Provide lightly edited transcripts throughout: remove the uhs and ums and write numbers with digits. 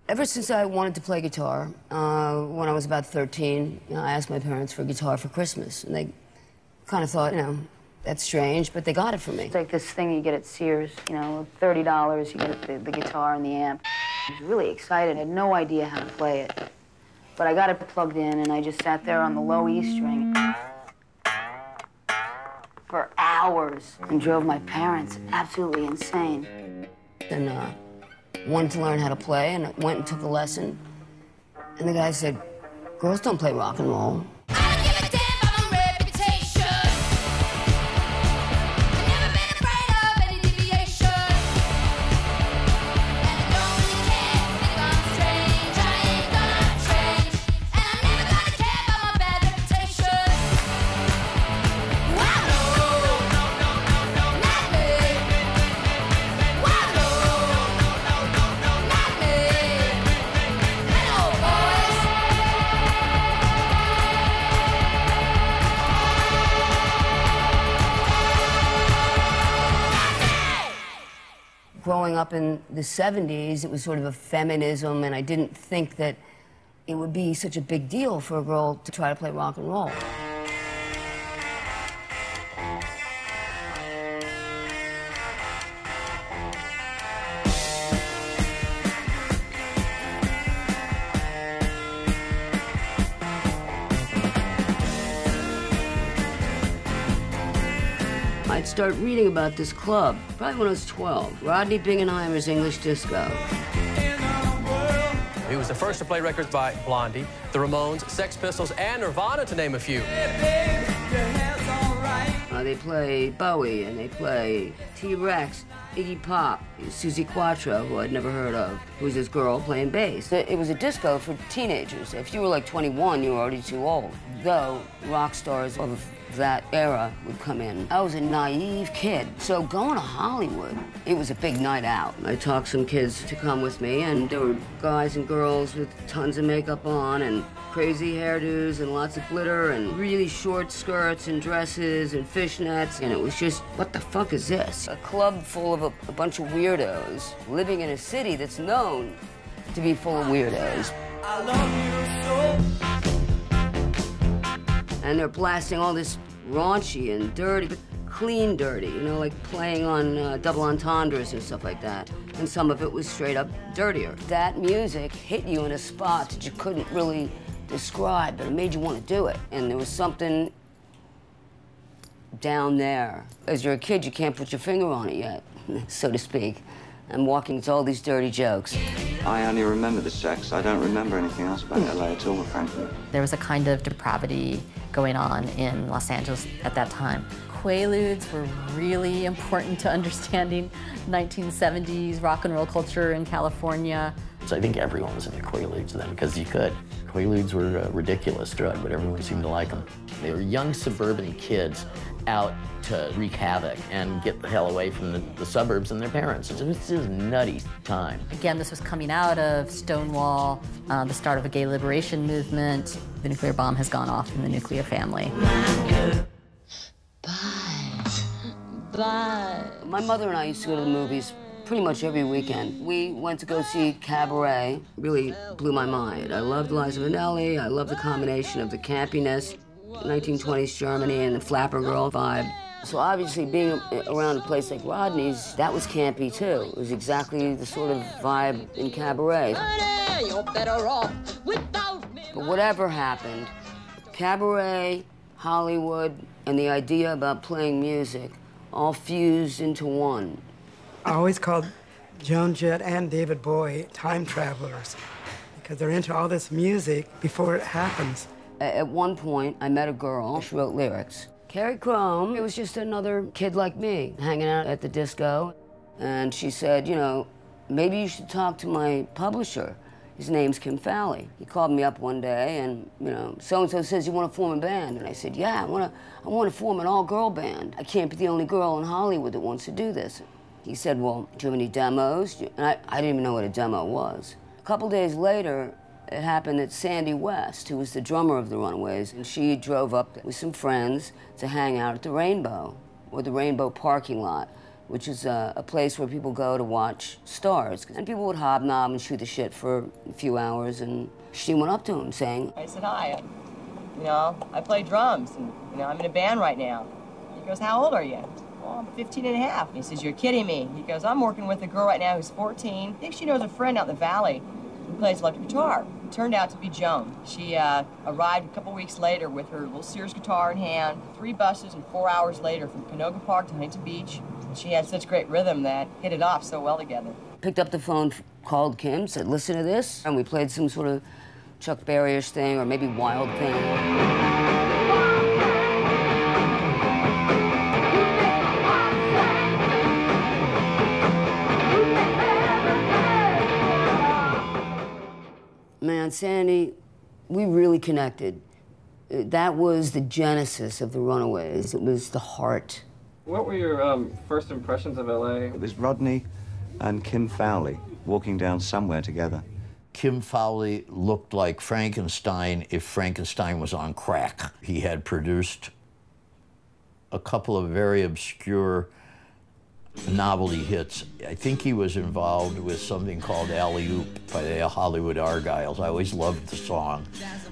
Ever since I wanted to play guitar, when I was about 13, I asked my parents for a guitar for Christmas, and they kind of thought, that's strange, but they got it for me. It's like this thing you get at Sears, $30, you get the guitar and the amp. I was really excited. I had no idea how to play it. But I got it plugged in, and I just sat there on the low E string for hours and drove my parents absolutely insane. And wanted to learn how to play, and I went and took a lesson. And the guy said, girls don't play rock and roll. Growing up in the 70s, it was sort of a feminism, and I didn't think that it would be such a big deal for a girl to try to play rock and roll. I'd start reading about this club, probably when I was 12, Rodney Bingenheimer's English Disco. He was the first to play records by Blondie, the Ramones, Sex Pistols, and Nirvana, to name a few. They play Bowie, and they play T-Rex, Iggy Pop, Susie Quattro, who I'd never heard of, who's this girl playing bass. It was a disco for teenagers. If you were like 21, you were already too old. Though rock stars of that era would come in. I was a naive kid, so going to Hollywood, it was a big night out. I talked some kids to come with me, and there were guys and girls with tons of makeup on and crazy hairdos and lots of glitter and really short skirts and dresses and fishnets, and it was just, what the fuck is this? A club full of a bunch of weirdos living in a city that's known to be full of weirdos. I love you so. And they're blasting all this raunchy and dirty, but clean dirty, like playing on double entendres and stuff like that. And some of it was straight up dirtier. That music hit you in a spot that you couldn't really describe, but it made you want to do it. And there was something down there. As you're a kid, you can't put your finger on it yet, so to speak. I'm walking to all these dirty jokes. I only remember the sex. I don't remember anything else about LA at all, frankly. There was a kind of depravity going on in Los Angeles at that time. Quaaludes were really important to understanding 1970s rock and roll culture in California. So I think everyone was into Quaaludes then, because you could. Quaaludes were a ridiculous drug, but everyone seemed to like them. They were young suburban kids out to wreak havoc and get the hell away from the suburbs and their parents. It was just a nutty time. Again, this was coming out of Stonewall, the start of a gay liberation movement. The nuclear bomb has gone off in the nuclear family. Bye. Bye. My mother and I used to go to the movies pretty much every weekend. We went to go see Cabaret. Really blew my mind. I loved Liza Minnelli. I loved the combination of the campiness, 1920s Germany, and the flapper girl vibe. So obviously being around a place like Rodney's, that was campy too. It was exactly the sort of vibe in Cabaret. But whatever happened, Cabaret, Hollywood, and the idea about playing music all fused into one. I always called Joan, Jett, and David Bowie time travelers because they're into all this music before it happens. At one point, I met a girl. She wrote lyrics. Carrie Crome, it was just another kid like me hanging out at the disco. And she said, maybe you should talk to my publisher. His name's Kim Fowley. He called me up one day and, so-and-so says you want to form a band. And I said, yeah, I want to form an all-girl band. I can't be the only girl in Hollywood that wants to do this. He said, well, do you have any demos? And I didn't even know what a demo was. A couple days later, it happened that Sandy West, who was the drummer of the Runaways, and she drove up with some friends to hang out at the Rainbow, or the Rainbow parking lot. which is a place where people go to watch stars. And people would hobnob and shoot the shit for a few hours, and she went up to him saying, I said, hi, I play drums, and, I'm in a band right now. He goes, how old are you? Well, I'm 15 and a half. And he says, you're kidding me. He goes, I'm working with a girl right now who's 14. I think she knows a friend out in the valley who plays electric guitar. It turned out to be Joan. She arrived a couple weeks later with her little Sears guitar in hand, 3 buses, and 4 hours later from Canoga Park to Huntington Beach. She had such great rhythm that hit it off so well together. Picked up the phone, called Kim, said, listen to this. And we played some sort of Chuck Berry-ish thing, or maybe Wild Thing. Man, Sandy, we really connected. That was the genesis of the Runaways. It was the heart. What were your first impressions of LA? It was Rodney and Kim Fowley walking down somewhere together. Kim Fowley looked like Frankenstein if Frankenstein was on crack. He had produced a couple of very obscure novelty hits. I think he was involved with something called Alley-Oop by the Hollywood Argyles. I always loved the song.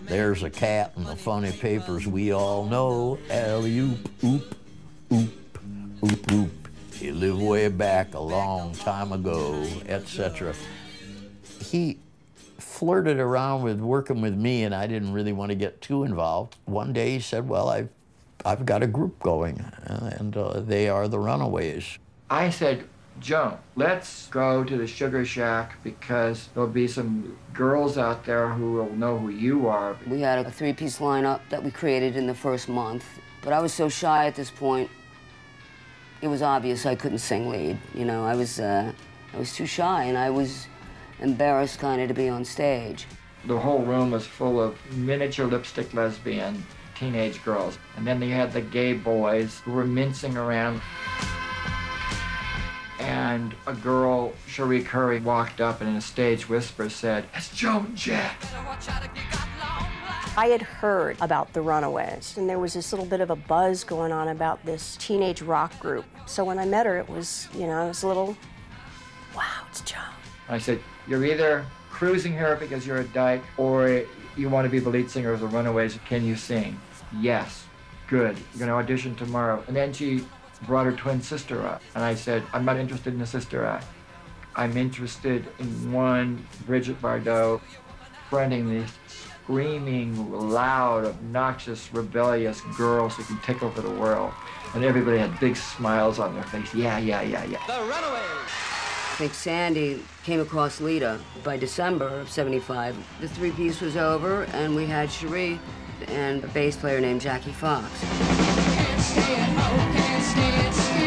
There's a cat in the funny papers we all know. Alley-Oop, oop, oop, oop, oop. He lived way back a long time ago, etc. He flirted around with working with me, and I didn't really want to get too involved. One day he said, well, I've got a group going, and they are the Runaways. I said, Joan, let's go to the Sugar Shack because there'll be some girls out there who will know who you are. We had a 3-piece lineup that we created in the first month, but I was so shy at this point, it was obvious I couldn't sing lead. I was too shy, and I was embarrassed kind of to be on stage. The whole room was full of miniature lipstick lesbian teenage girls. And then they had the gay boys who were mincing around. And a girl, Cherie Curry, walked up and in a stage whisper said, it's Joan Jett. I had heard about the Runaways, and there was this little bit of a buzz going on about this teenage rock group. So when I met her, it was, it was a little, wow, it's Joan. I said, you're either cruising here because you're a dyke, or you want to be the lead singer of the Runaways. Can you sing? Yes. Good. You're going to audition tomorrow. And then she brought her twin sister up. And I said, I'm not interested in a sister act. I'm interested in one Bridget Bardot fronting these screaming, loud, obnoxious, rebellious girls who can take over the world. And everybody had big smiles on their face. Yeah, yeah, yeah, yeah. The Runaways. I think Sandy came across Lita by December of '75. The 3-piece was over, and we had Cherie and a bass player named Jackie Fox. Can't stay at home, can't stay at school.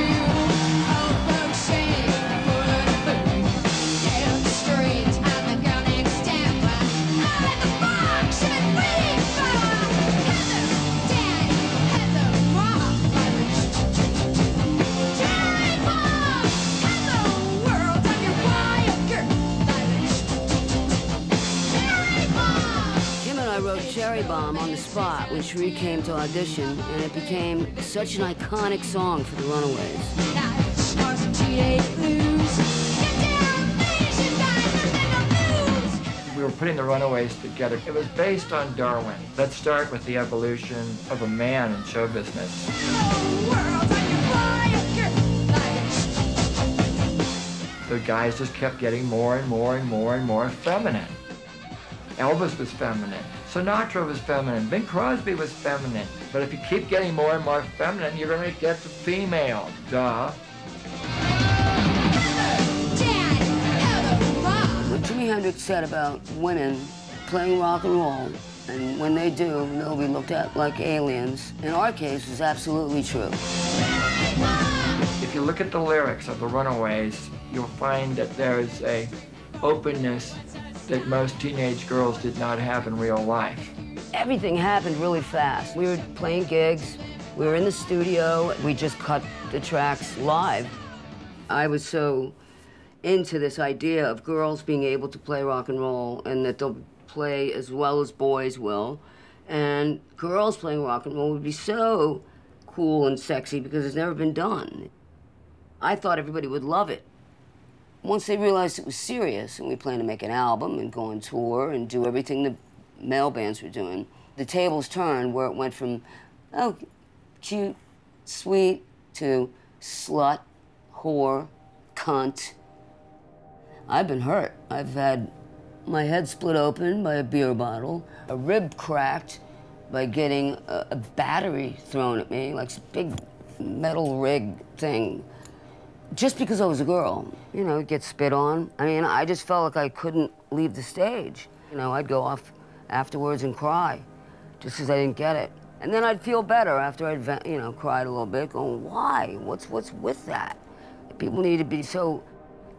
Old folks say full of food. Down the street, I'm the girl next door. I'm the fox and waiting for hello, Daddy, hello, Mom. Cherry Mom, hello, world, I'm your wild girl. Cherry Mom. Kim and I wrote Cherry Bomb on the spot when Cherie came to audition, and it became such an iconic song for the Runaways. We were putting the Runaways together. It was based on Darwin. Let's start with the evolution of a man in show business. The guys just kept getting more and more and more and more feminine. Elvis was feminine. Sinatra was feminine. Bing Crosby was feminine. But if you keep getting more and more feminine, you're going to get the female. Duh. What Jimi Hendrix said about women playing rock and roll, and when they do, they'll be looked at like aliens, in our case, is absolutely true. If you look at the lyrics of the Runaways, you'll find that there's a openness that most teenage girls did not have in real life. Everything happened really fast. We were playing gigs, we were in the studio, we just cut the tracks live. I was so into this idea of girls being able to play rock and roll, and that they'll play as well as boys will. And girls playing rock and roll would be so cool and sexy because it's never been done. I thought everybody would love it. Once they realized it was serious and we planned to make an album and go on tour and do everything the male bands were doing, the tables turned where it went from, oh, cute, sweet, to slut, whore, cunt. I've been hurt. I've had my head split open by a beer bottle, a rib cracked by getting a battery thrown at me, like a big metal rig thing, just because I was a girl. You know, get spit on. I mean, I just felt like I couldn't leave the stage. You know, I'd go off afterwards and cry, just because I didn't get it. And then I'd feel better after I'd, you know, cried a little bit, going, why? What's with that? People need to be so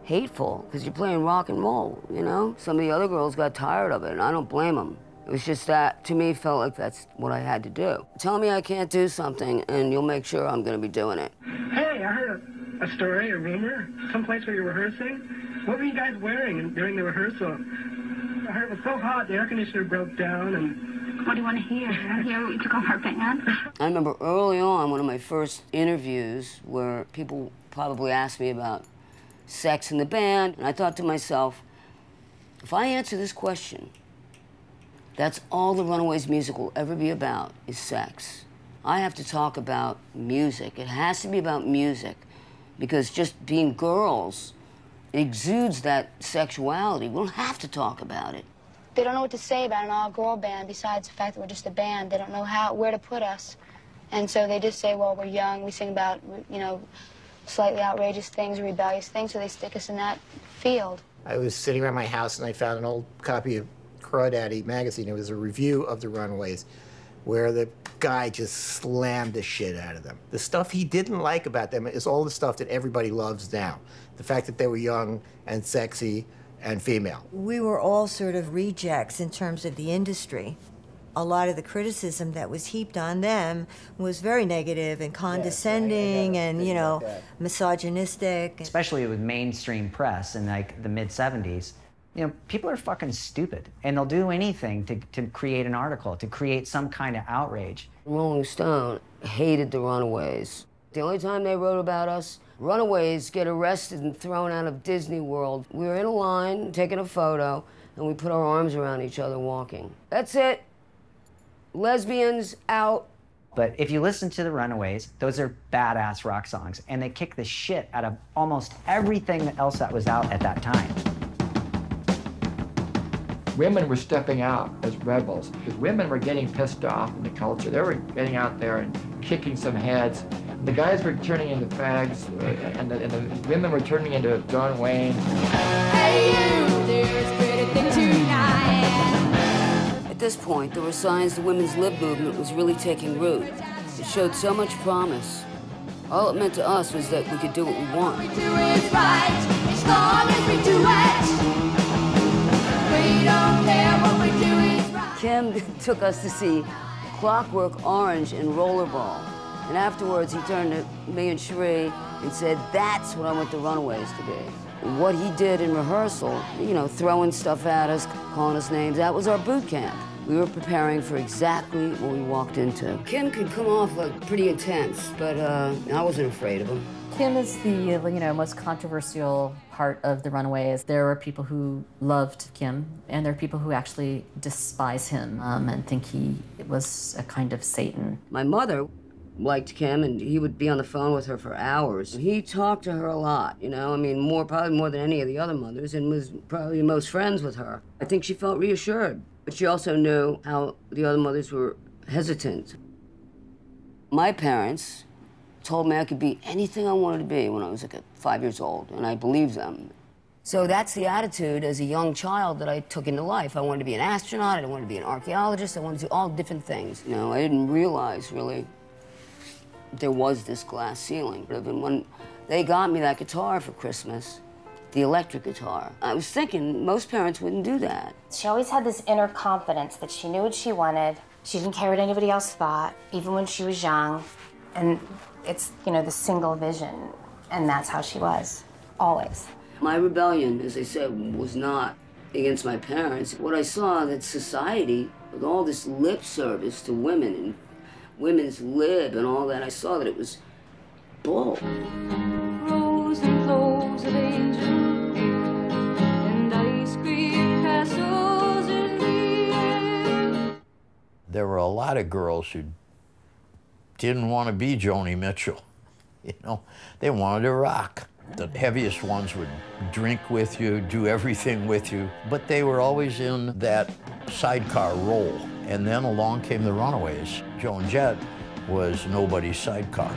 hateful, because you're playing rock and roll, you know? Some of the other girls got tired of it, and I don't blame them. It was just that, to me, felt like that's what I had to do. Tell me I can't do something, and you'll make sure I'm gonna be doing it. Hey, I heard a story, a rumor, someplace where you're rehearsing. What were you guys wearing during the rehearsal? I heard it was so hot, the air conditioner broke down, and... What do you want to hear? Hear what you took off our band? I remember early on, one of my first interviews where people probably asked me about sex in the band, and I thought to myself, if I answer this question, that's all the Runaways music will ever be about, is sex. I have to talk about music. It has to be about music, because just being girls exudes that sexuality. We don't have to talk about it. They don't know what to say about an all-girl band besides the fact that we're just a band. They don't know where to put us. And so they just say, well, we're young, we sing about, you know, slightly outrageous things, rebellious things, so they stick us in that field. I was sitting around my house and I found an old copy of Crawdaddy magazine. It was a review of the Runaways where the guy just slammed the shit out of them. The stuff he didn't like about them is all the stuff that everybody loves now. The fact that they were young and sexy and female. We were all sort of rejects in terms of the industry. A lot of the criticism that was heaped on them was very negative and condescending and, you know, misogynistic. Especially with mainstream press in like the mid-70s. You know, people are fucking stupid, and they'll do anything to create an article, to create some kind of outrage. Rolling Stone hated the Runaways. The only time they wrote about us, Runaways get arrested and thrown out of Disney World. We were in a line, taking a photo, and we put our arms around each other walking. That's it. Lesbians out. But if you listen to the Runaways, those are badass rock songs, and they kick the shit out of almost everything else that was out at that time. Women were stepping out as rebels, because women were getting pissed off in the culture. They were getting out there and kicking some heads. The guys were turning into fags, and the women were turning into John Wayne. Hey you, there's pretty thing tonight. At this point, there were signs the women's lib movement was really taking root. It showed so much promise. All it meant to us was that we could do what we want. We do it right, as long as we do it. We don't care what we do is right. Kim took us to see Clockwork Orange and Rollerball. And afterwards, he turned to me and Cherie and said, that's what I want the Runaways to be. And what he did in rehearsal, you know, throwing stuff at us, calling us names, that was our boot camp. We were preparing for exactly what we walked into. Kim could come off like pretty intense, but I wasn't afraid of him. Kim is the, you know, most controversial part of the Runaways. There are people who loved Kim, and there are people who actually despise him and think he was a kind of Satan. My mother liked Kim, and he would be on the phone with her for hours. He talked to her a lot, you know, I mean, probably more than any of the other mothers, and was probably most friends with her. I think she felt reassured, but she also knew how the other mothers were hesitant. My parents told me I could be anything I wanted to be when I was like 5 years old, and I believed them. So that's the attitude as a young child that I took into life. I wanted to be an astronaut, I wanted to be an archaeologist, I wanted to do all different things. You know, I didn't realize, really, there was this glass ceiling. And when they got me that guitar for Christmas, the electric guitar, I was thinking most parents wouldn't do that. She always had this inner confidence that she knew what she wanted. She didn't care what anybody else thought, even when she was young. And it's, you know, the single vision, and that's how she was, always. My rebellion, as I said, was not against my parents. What I saw that society, with all this lip service to women and women's lib and all that, I saw that it was bull. songs of angel hair and ice cream castles in the air. There were a lot of girls who didn't want to be Joni Mitchell. You know, they wanted to rock. The heaviest ones would drink with you, do everything with you, but they were always in that sidecar role. And then along came the Runaways. Joan Jett was nobody's sidecar.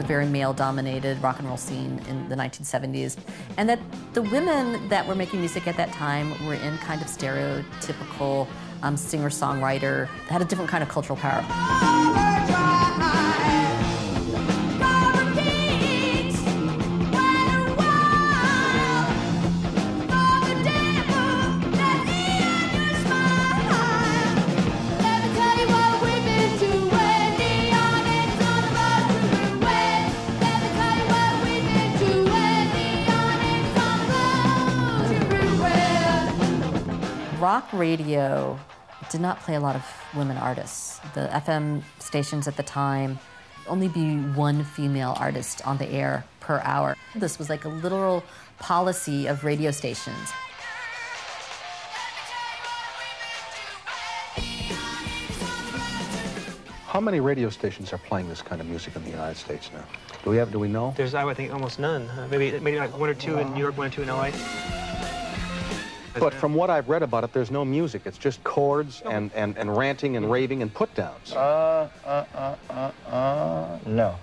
Very male-dominated rock and roll scene in the 1970s, and that the women that were making music at that time were in kind of stereotypical singer-songwriter, had a different kind of cultural power. Rock radio did not play a lot of women artists. The FM stations at the time only be one female artist on the air per hour. This was like a literal policy of radio stations. How many radio stations are playing this kind of music in the United States now? Do we know? There's, I would think, almost none. Maybe like one or two in New York, one or two in LA. But from what I've read about it, there's no music. It's just chords and ranting and raving and put-downs. No.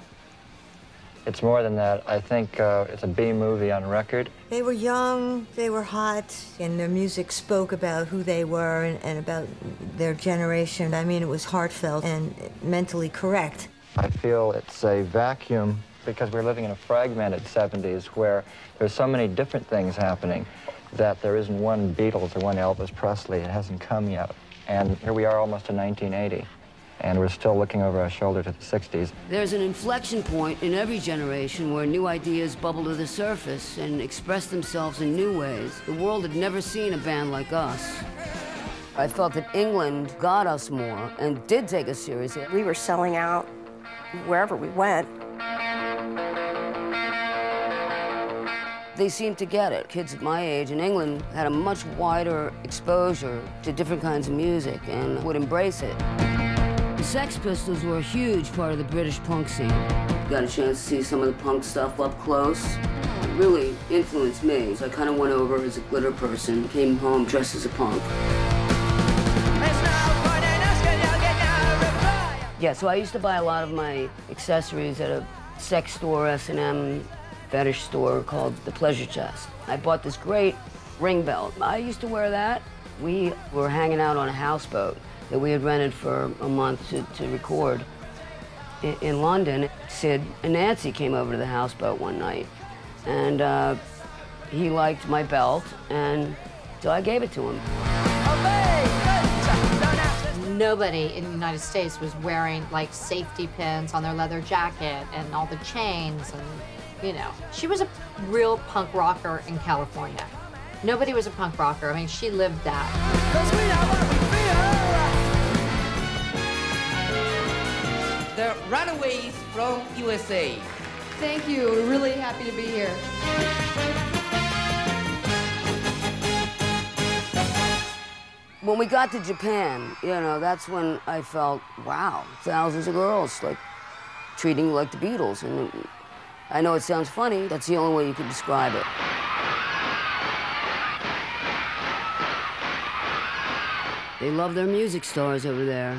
It's more than that. I think it's a B movie on record. They were young, they were hot, and their music spoke about who they were and about their generation. I mean, it was heartfelt and mentally correct. I feel it's a vacuum because we're living in a fragmented 70s where there's so many different things happening that there isn't one Beatles or one Elvis Presley. It hasn't come yet. And here we are almost in 1980, and we're still looking over our shoulder to the 60s. There's an inflection point in every generation where new ideas bubble to the surface and express themselves in new ways. The world had never seen a band like us. I felt that England got us more and did take us seriously. We were selling out wherever we went. They seemed to get it. Kids at my age in England had a much wider exposure to different kinds of music and would embrace it. The Sex Pistols were a huge part of the British punk scene. Got a chance to see some of the punk stuff up close. It really influenced me. So I kind of went over as a glitter person, came home dressed as a punk. Yeah, so I used to buy a lot of my accessories at a sex store, S&M, fetish store called the Pleasure Chest. I bought this great ring belt. I used to wear that. We were hanging out on a houseboat that we had rented for a month to record in London. Sid and Nancy came over to the houseboat one night, and he liked my belt, and so I gave it to him. Nobody in the United States was wearing like safety pins on their leather jacket and all the chains and, you know. She was a real punk rocker in California. Nobody was a punk rocker. I mean, she lived that. The Runaways from USA. Thank you. We're really happy to be here. When we got to Japan, you know, that's when I felt, wow, thousands of girls, like, treating you like the Beatles. And I know it sounds funny, that's the only way you could describe it. They love their music stars over there,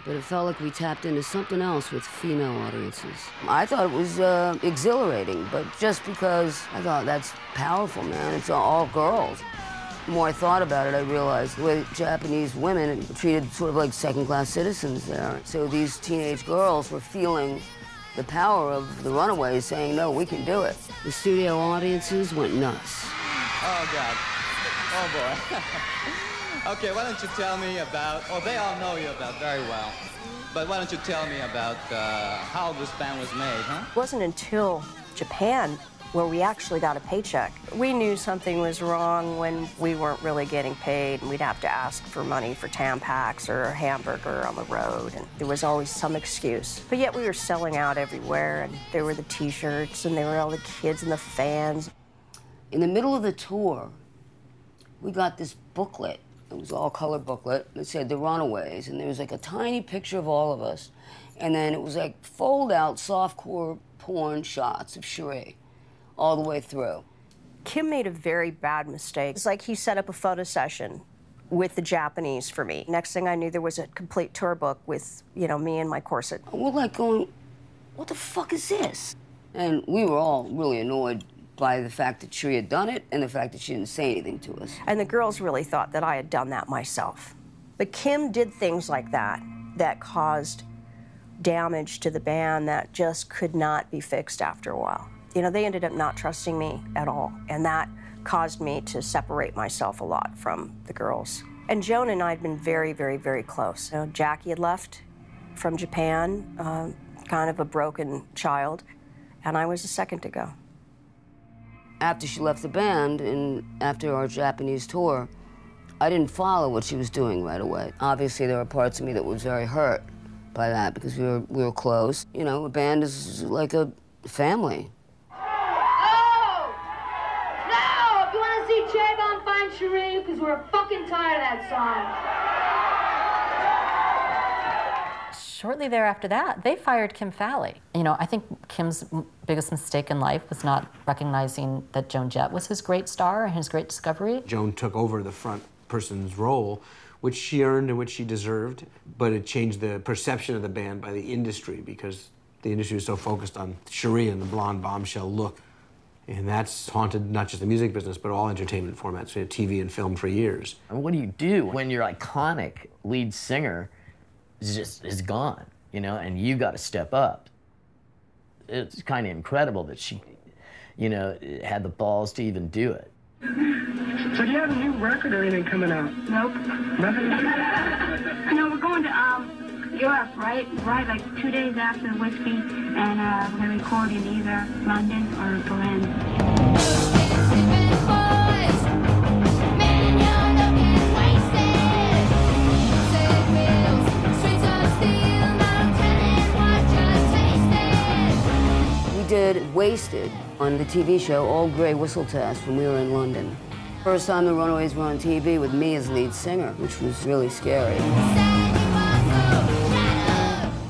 but it felt like we tapped into something else with female audiences. I thought it was exhilarating, but just because I thought that's powerful, man, it's all girls. The more I thought about it, I realized the way Japanese women were treated sort of like second-class citizens there. So these teenage girls were feeling the power of the Runaways, saying, no, we can do it. The studio audiences went nuts. Oh, God. Oh, boy. Okay, why don't you tell me about, they all know you about very well, but why don't you tell me about how this band was made, huh? It wasn't until Japan where we actually got a paycheck. We knew something was wrong when we weren't really getting paid, and we'd have to ask for money for Tampax or a hamburger on the road, and there was always some excuse. But yet we were selling out everywhere, and there were the T-shirts, and there were all the kids and the fans. In the middle of the tour, we got this booklet. It was all color booklet that said The Runaways, and there was like a tiny picture of all of us. And then it was like fold-out softcore porn shots of Cherie all the way through. Kim made a very bad mistake. It's like he set up a photo session with the Japanese for me. Next thing I knew, there was a complete tour book with, you know, me in my corset. We're like going, what the fuck is this? And we were all really annoyed by the fact that Cherie had done it and the fact that she didn't say anything to us. And the girls really thought that I had done that myself. But Kim did things like that that caused damage to the band that just could not be fixed after a while. You know, they ended up not trusting me at all, and that caused me to separate myself a lot from the girls. And Joan and I had been very, very, very close. You know, Jackie had left from Japan, kind of a broken child, and I was the second to go. After she left the band and after our Japanese tour, I didn't follow what she was doing right away. Obviously, there were parts of me that was very hurt by that because we were close. You know, a band is like a family. Cherie, because we're fucking tired of that song. Shortly thereafter that, they fired Kim Fowley. You know, I think Kim's biggest mistake in life was not recognizing that Joan Jett was his great star and his great discovery. Joan took over the front person's role, which she earned and which she deserved, but it changed the perception of the band by the industry because the industry was so focused on Cherie and the blonde bombshell look. And that's haunted not just the music business, but all entertainment formats, TV and film for years. And what do you do when your iconic lead singer is gone, you know, and you got to step up? It's kind of incredible that she, you know, had the balls to even do it. So do you have a new record or anything coming out? Nope. Nothing? No, we're going to Europe, right? Right, like 2 days after the whiskey, and we're going to record in either London or Berlin. We did Wasted on the TV show Old Grey Whistle Test when we were in London. First time the Runaways were on TV with me as lead singer, which was really scary.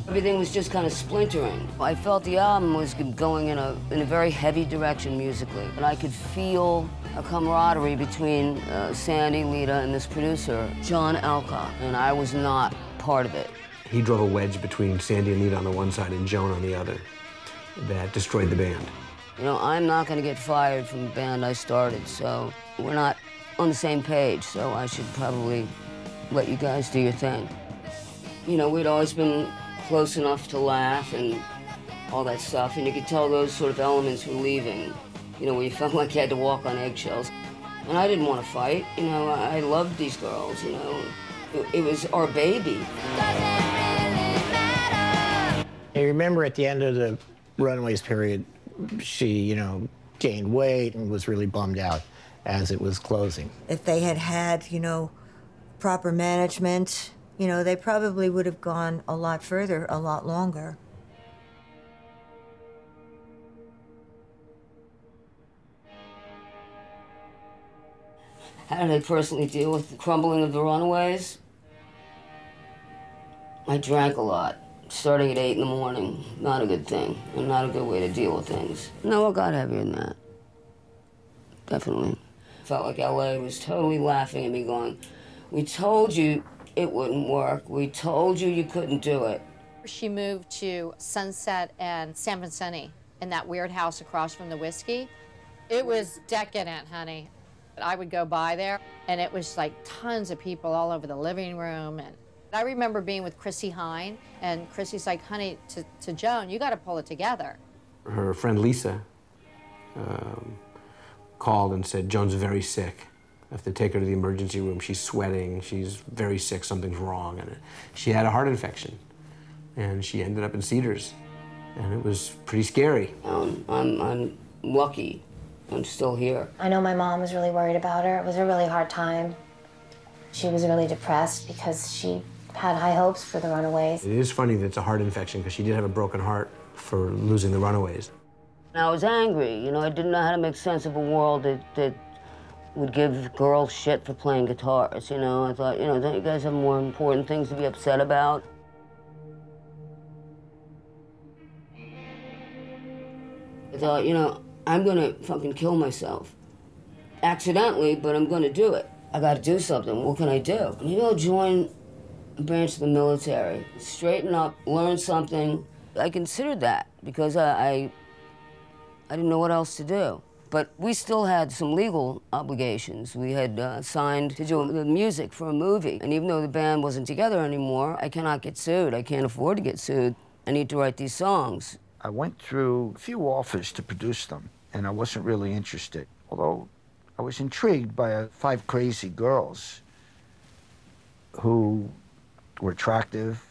Everything was just kind of splintering. I felt the album was going in a very heavy direction musically, and I could feel a camaraderie between Sandy, Lita, and this producer, John Alcott, and I was not part of it. He drove a wedge between Sandy and Lita on the one side and Joan on the other that destroyed the band. You know, I'm not going to get fired from the band I started, so we're not on the same page, so I should probably let you guys do your thing. You know, we'd always been close enough to laugh and all that stuff, and you could tell those sort of elements were leaving, you know, where you felt like you had to walk on eggshells. And I didn't want to fight, you know, I loved these girls, you know. It was our baby. I remember at the end of the Runaways period, she, you know, gained weight and was really bummed out as it was closing. If they had had, you know, proper management, you know, they probably would have gone a lot further, a lot longer. How did I personally deal with the crumbling of the Runaways? I drank a lot, starting at 8 in the morning. Not a good thing, and not a good way to deal with things. No, it got heavier than that. Definitely. Felt like LA was totally laughing at me going, we told you it wouldn't work. We told you you couldn't do it. She moved to Sunset and San Vicente in that weird house across from the whiskey. It was decadent, honey. I would go by there, and it was like tons of people all over the living room. And I remember being with Chrissy Hine, and Chrissy's like, honey, to Joan, you got to pull it together. Her friend Lisa called and said, Joan's very sick. I have to take her to the emergency room. She's sweating. She's very sick. Something's wrong. And she had a heart infection, and she ended up in Cedars, and it was pretty scary. I'm lucky I'm still here. I know my mom was really worried about her. It was a really hard time. She was really depressed because she had high hopes for the Runaways. It is funny that it's a heart infection because she did have a broken heart for losing the Runaways. And I was angry, you know, I didn't know how to make sense of a world that would give girls shit for playing guitars, you know. I thought, you know, don't you guys have more important things to be upset about? I thought, you know, I'm gonna fucking kill myself. Accidentally, but I'm gonna do it. I gotta do something. What can I do? Maybe I'll join a branch of the military, straighten up, learn something. I considered that because I didn't know what else to do. But we still had some legal obligations. We had signed to do the music for a movie. And even though the band wasn't together anymore, I cannot get sued. I can't afford to get sued. I need to write these songs. I went through a few offers to produce them, and I wasn't really interested. Although I was intrigued by 5 crazy girls who were attractive,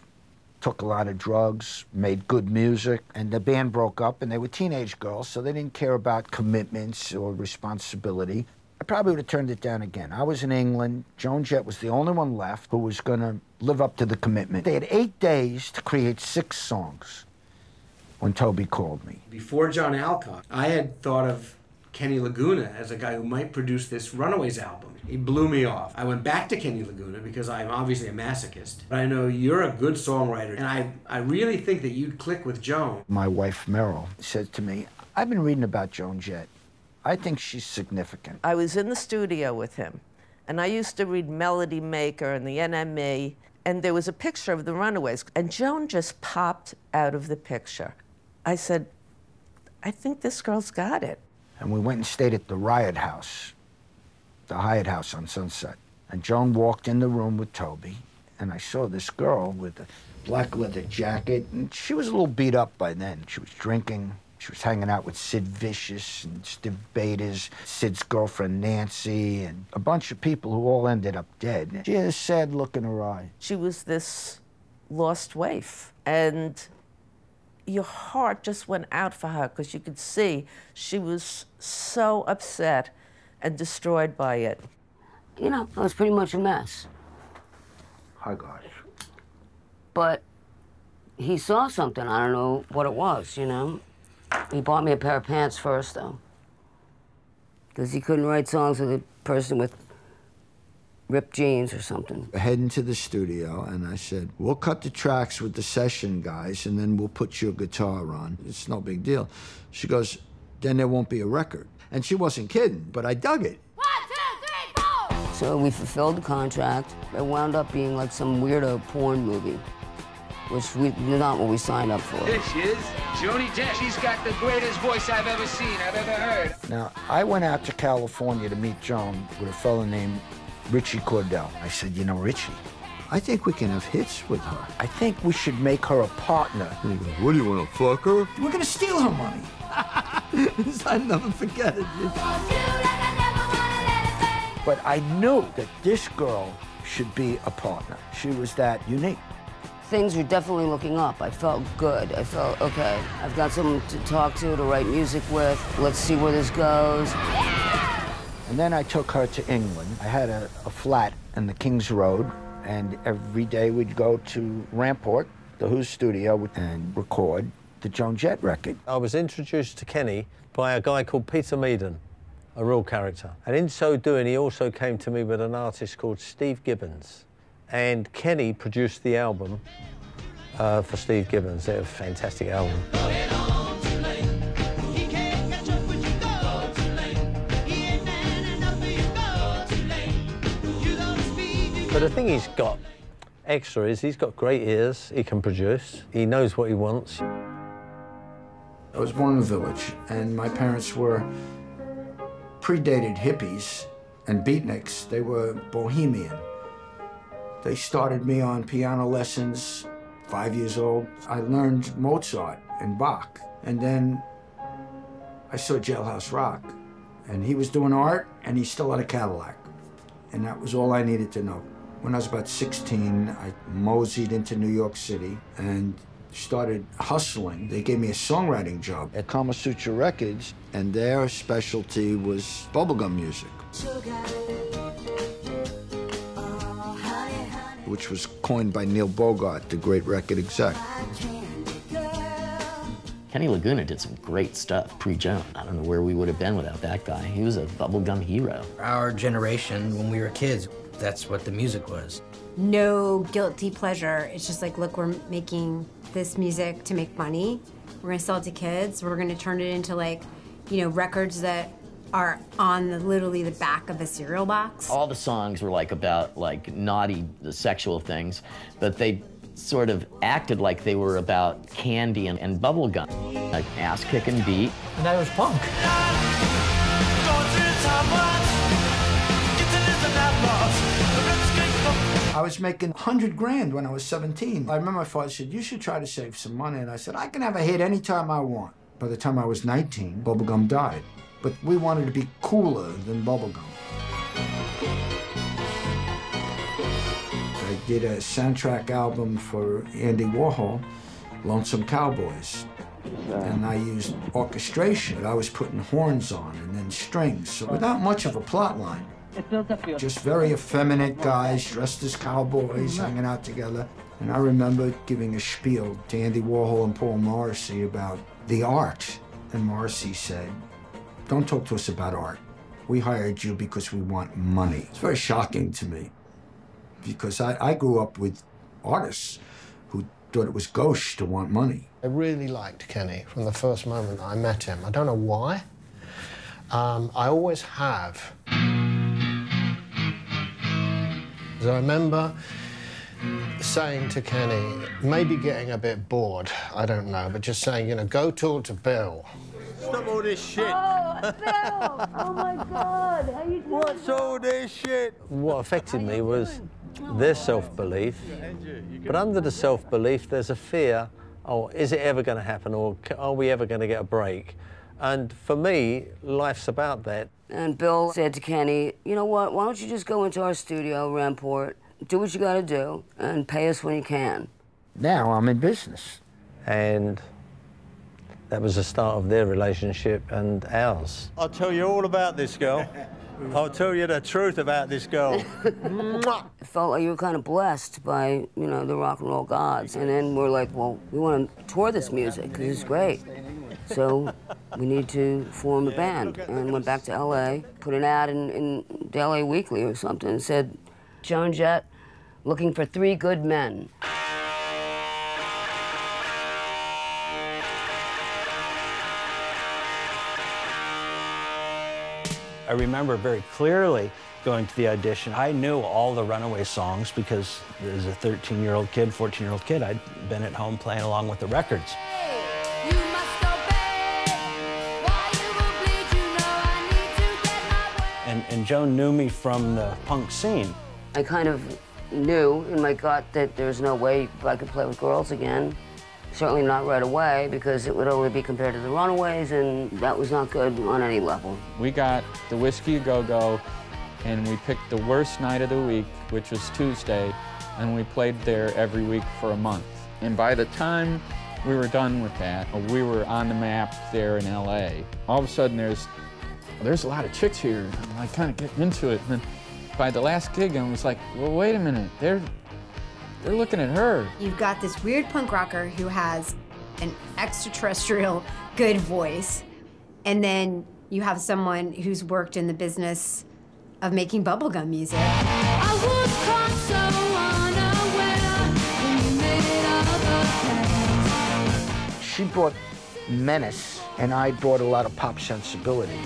took a lot of drugs, made good music, and the band broke up, and they were teenage girls, so they didn't care about commitments or responsibility. I probably would have turned it down again. I was in England. Joan Jett was the only one left who was going to live up to the commitment. They had 8 days to create 6 songs when Toby called me. Before John Alcott, I had thought of Kenny Laguna as a guy who might produce this Runaways album. He blew me off. I went back to Kenny Laguna because I'm obviously a masochist. But I know you're a good songwriter, and I really think that you'd click with Joan. My wife, Meryl, said to me, I've been reading about Joan Jett. I think she's significant. I was in the studio with him, and I used to read Melody Maker and the NME, and there was a picture of the Runaways, and Joan just popped out of the picture. I said, I think this girl's got it. And we went and stayed at the Riot House, the Hyatt House on Sunset. And Joan walked in the room with Toby, and I saw this girl with a black leather jacket, and she was a little beat up by then. She was drinking. She was hanging out with Sid Vicious and Steve Bader's, Sid's girlfriend Nancy, and a bunch of people who all ended up dead. She had a sad look in her eye. She was this lost waif, and your heart just went out for her because you could see she was so upset and destroyed by it. You know, I was pretty much a mess. Hi, guys. But he saw something, I don't know what it was, you know? He bought me a pair of pants first, though. Because he couldn't write songs with a person with ripped jeans or something. I head into the studio, and I said, we'll cut the tracks with the session guys, and then we'll put your guitar on. It's no big deal. She goes, then there won't be a record. And she wasn't kidding, but I dug it. 1, 2, 3, 4! So we fulfilled the contract. It wound up being like some weirdo porn movie, which was not what we signed up for. There she is, Joni Jett. She's got the greatest voice I've ever seen, I've ever heard. Now, I went out to California to meet Joan with a fellow named Richie Cordell. I said, you know, Richie, I think we can have hits with her. I think we should make her a partner. And he goes, what do you want to fuck her? We're going to steal her money. I'll never forget it. But I knew that this girl should be a partner. She was that unique. Things were definitely looking up. I felt good. I felt, okay, I've got someone to talk to write music with. Let's see where this goes. And then I took her to England. I had a flat in the King's Road, and every day we'd go to Ramport, the Who's studio, and record the Joan Jett record. I was introduced to Kenny by a guy called Peter Meaden, a real character. And in so doing, he also came to me with an artist called Steve Gibbons. And Kenny produced the album for Steve Gibbons. It was a fantastic album. But the thing he's got extra is he's got great ears, he can produce, he knows what he wants. I was born in a village, and my parents were predated hippies and beatniks. They were bohemian. They started me on piano lessons, 5 years old. I learned Mozart and Bach, and then I saw Jailhouse Rock, and he was doing art, and he still had a Cadillac, and that was all I needed to know. When I was about 16, I moseyed into New York City, and started hustling. They gave me a songwriting job at Kama Sutra Records, and their specialty was bubblegum music, which was coined by Neil Bogart, the great record exec. Kenny Laguna did some great stuff pre-Joan. I don't know where we would have been without that guy. He was a bubblegum hero. Our generation, when we were kids, that's what the music was. No guilty pleasure. It's just like, look, we're making this music to make money. We're gonna sell it to kids. We're gonna turn it into, like, you know, records that are on literally the back of a cereal box. All the songs were like about like naughty sexual things, but they sort of acted like they were about candy and bubble gum, like ass-kicking beat. And that was punk. I was making 100 grand when I was 17. I remember my father said, you should try to save some money. And I said, I can have a hit anytime I want. By the time I was 19, bubblegum died. But we wanted to be cooler than bubblegum. I did a soundtrack album for Andy Warhol, Lonesome Cowboys. And I used orchestration. I was putting horns on and then strings, so without much of a plot line. Just very effeminate guys dressed as cowboys hanging out together. And I remember giving a spiel to Andy Warhol and Paul Morrissey about the art. And Morrissey said, don't talk to us about art. We hired you because we want money. It's very shocking to me because I grew up with artists who thought it was gauche to want money. I really liked Kenny from the first moment I met him. I don't know why. I always have. Because I remember saying to Kenny, maybe getting a bit bored, I don't know, but just saying, you know, go talk to Bill. Stop all this shit. Oh, Bill! Oh, my God. How you doing? What's all this shit? What affected me was their self-belief. But under the self-belief, there's a fear, oh, is it ever going to happen, or are we ever going to get a break? And for me, life's about that. And Bill said to Kenny, you know what, why don't you just go into our studio, Ramport, do what you gotta do, and pay us when you can. Now I'm in business. And that was the start of their relationship and ours. I'll tell you all about this girl. I'll tell you the truth about this girl. It felt like you were kind of blessed by, you know, the rock and roll gods. And then we're like, well, we want to tour this music, because it's great. So we need to form a band. And went back to LA, put an ad in the LA Weekly or something, and said, Joan, Jett, looking for 3 good men. I remember very clearly going to the audition. I knew all the Runaway songs because as a 13-year-old kid, 14-year-old kid, I'd been at home playing along with the records. And Joan knew me from the punk scene. I kind of knew in my gut that there was no way I could play with girls again. Certainly not right away, because it would only be compared to the Runaways, and that was not good on any level. We got the Whiskey A Go-Go, and we picked the worst night of the week, which was Tuesday, and we played there every week for a month. And by the time we were done with that, we were on the map there in LA. All of a sudden, there's a lot of chicks here. I'm like kind of getting into it. And then by the last gig, I was like, well, wait a minute, they're looking at her. You've got this weird punk rocker who has an extraterrestrial good voice, and then you have someone who's worked in the business of making bubblegum music. I was caught so unaware when you made it all. She brought menace, and I brought a lot of pop sensibility.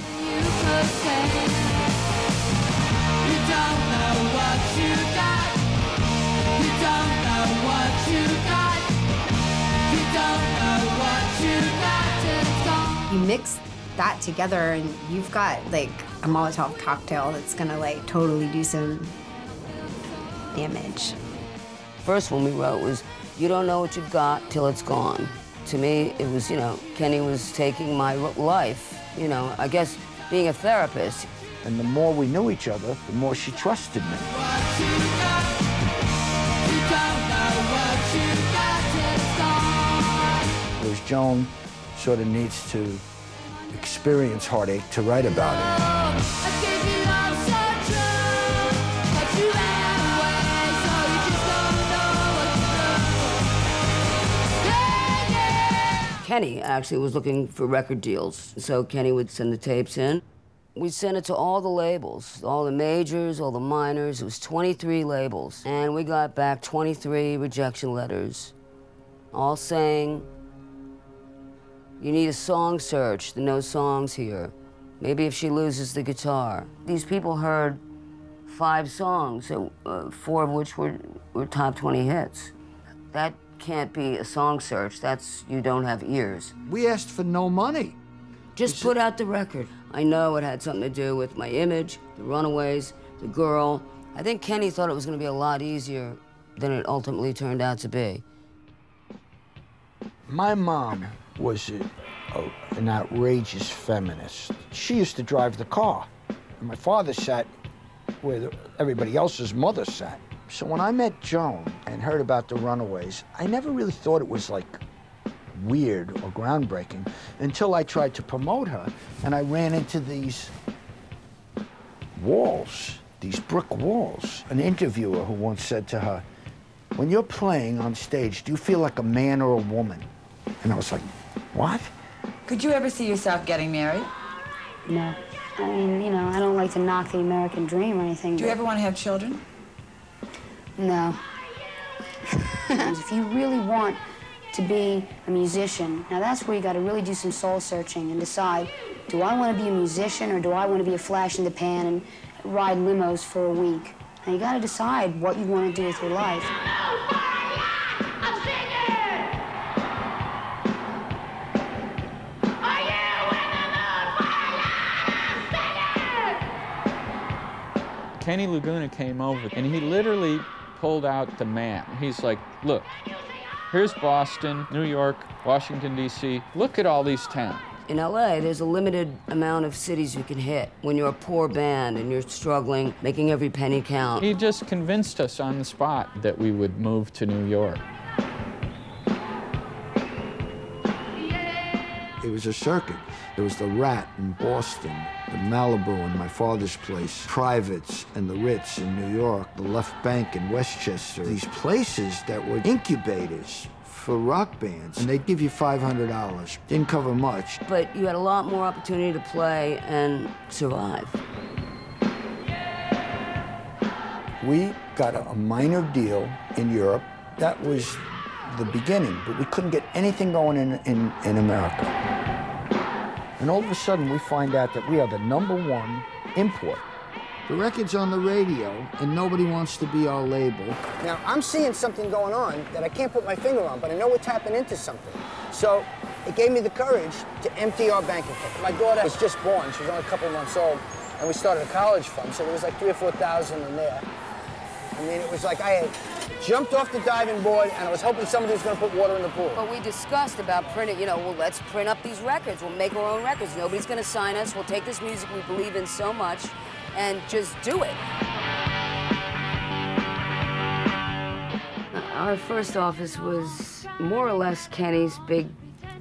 You mix that together and you've got like a Molotov cocktail that's gonna like totally do some damage. First one we wrote was, you don't know what you've got till it's gone. To me, it was, you know, Kenny was taking my life, you know, I guess being a therapist. And the more we knew each other, the more she trusted me. Joan sort of needs to experience heartache to write about it. Kenny actually was looking for record deals, so Kenny would send the tapes in. We sent it to all the labels, all the majors, all the minors. It was 23 labels, and we got back 23 rejection letters, all saying, you need a song search, there are no songs here. Maybe if she loses the guitar. These people heard 5 songs, 4 of which were top 20 hits. That can't be a song search. That's, you don't have ears. We asked for no money. Just put out the record. I know it had something to do with my image, the Runaways, the girl. I think Kenny thought it was going to be a lot easier than it ultimately turned out to be. My mom was an outrageous feminist. She used to drive the car, and my father sat where everybody else's mother sat. So when I met Joan and heard about the Runaways, I never really thought it was like weird or groundbreaking until I tried to promote her, and I ran into these walls, these brick walls. An interviewer who once said to her, when you're playing on stage, do you feel like a man or a woman? And I was like, what? Could you ever see yourself getting married? No. I mean, you know, I don't like to knock the American dream or anything. Do you ever want to have children? No. If you really want to be a musician, now that's where you got to really do some soul searching and decide, do I want to be a musician or do I want to be a flash in the pan and ride limos for a week? Now you got to decide what you want to do with your life. Kenny Laguna came over, and he literally pulled out the map. He's like, look, here's Boston, New York, Washington, D.C. Look at all these towns. In LA, there's a limited amount of cities you can hit when you're a poor band and you're struggling, making every penny count. He just convinced us on the spot that we would move to New York. It was a circuit. There was the Rat in Boston, the Malibu in my father's place, Privates and the Ritz in New York, the Left Bank in Westchester. These places that were incubators for rock bands, and they'd give you $500. Didn't cover much. But you had a lot more opportunity to play and survive. We got a minor deal in Europe. That was the beginning, but we couldn't get anything going in America. And all of a sudden, we find out that we are the #1 import. The record's on the radio, and nobody wants to be our label. Now, I'm seeing something going on that I can't put my finger on, but I know we're tapping into something. So it gave me the courage to empty our bank account. My daughter was just born. She was only a couple months old, and we started a college fund, so there was like $3,000 or $4,000 in there. I mean, it was like I had jumped off the diving board, and I was hoping somebody was going to put water in the pool. But we discussed about printing, you know, well, let's print up these records. We'll make our own records. Nobody's going to sign us. We'll take this music we believe in so much and just do it. Our first office was more or less Kenny's big,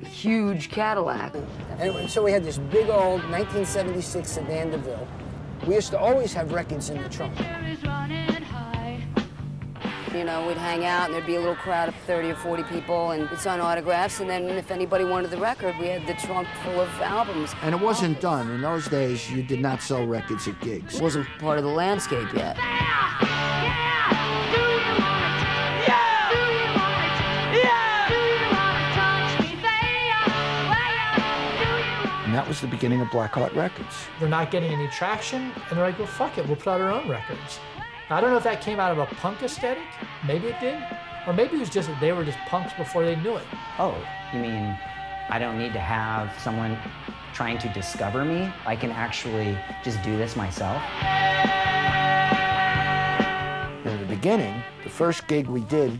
huge Cadillac. And so we had this big old 1976 sedan DeVille. We used to always have records in the trunk. You know, we'd hang out, and there'd be a little crowd of 30 or 40 people, and we'd sign autographs, and then if anybody wanted the record, we had the trunk full of albums. And it wasn't done. In those days, you did not sell records at gigs. It wasn't part of the landscape yet. And that was the beginning of Black Heart Records. They're not getting any traction, and they're like, well, fuck it, we'll put out our own records. I don't know if that came out of a punk aesthetic. Maybe it did. Or maybe it was just that they were just punks before they knew it. Oh, you mean I don't need to have someone trying to discover me? I can actually just do this myself? In the beginning, the first gig we did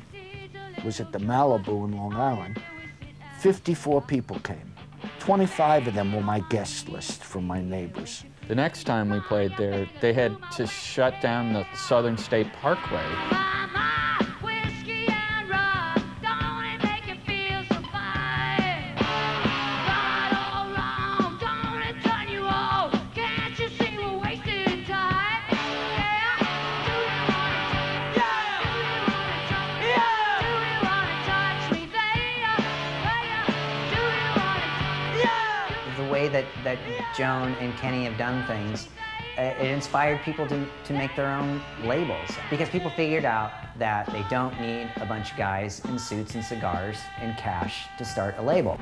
was at the Malibu in Long Island. 54 people came. 25 of them were my guest list from my neighbors. The next time we played there, they had to shut down the Southern State Parkway. that Joan and Kenny have done things, it inspired people to make their own labels. Because people figured out that they don't need a bunch of guys in suits and cigars and cash to start a label.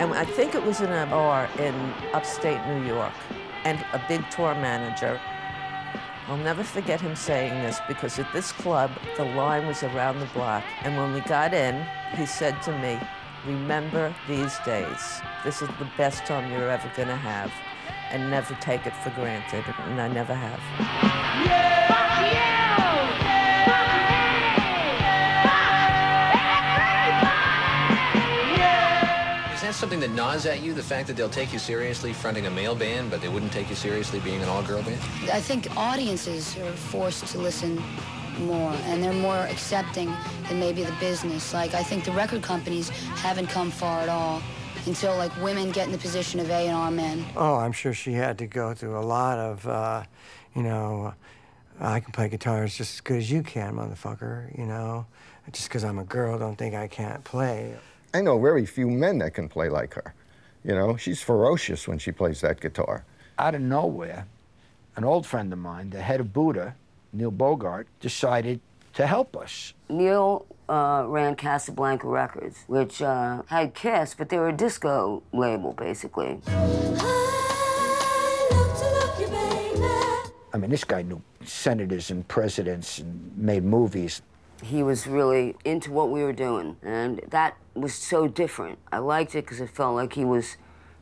And I think it was in a bar in upstate New York, and a big tour manager. I'll never forget him saying this, because at this club, the line was around the block. And when we got in, he said to me, "Remember these days. This is the best time you're ever gonna have, and never take it for granted." And I never have. Is that something that gnaws at you, the fact that they'll take you seriously fronting a male band, but they wouldn't take you seriously being an all-girl band? I think audiences are forced to listen more, and they're more accepting than maybe the business. Like, I think the record companies haven't come far at all until, like, women get in the position of A&R men. Oh, I'm sure she had to go through a lot of, you know, I can play guitars just as good as you can, motherfucker, you know? Just because I'm a girl, don't think I can't play. I know very few men that can play like her. You know, she's ferocious when she plays that guitar. Out of nowhere, an old friend of mine, the head of Buddha, Neil Bogart, decided to help us. Neil ran Casablanca Records, which had Kiss, but they were a disco label, basically. I mean, this guy knew senators and presidents and made movies. He was really into what we were doing, and that was so different. I liked it because it felt like he was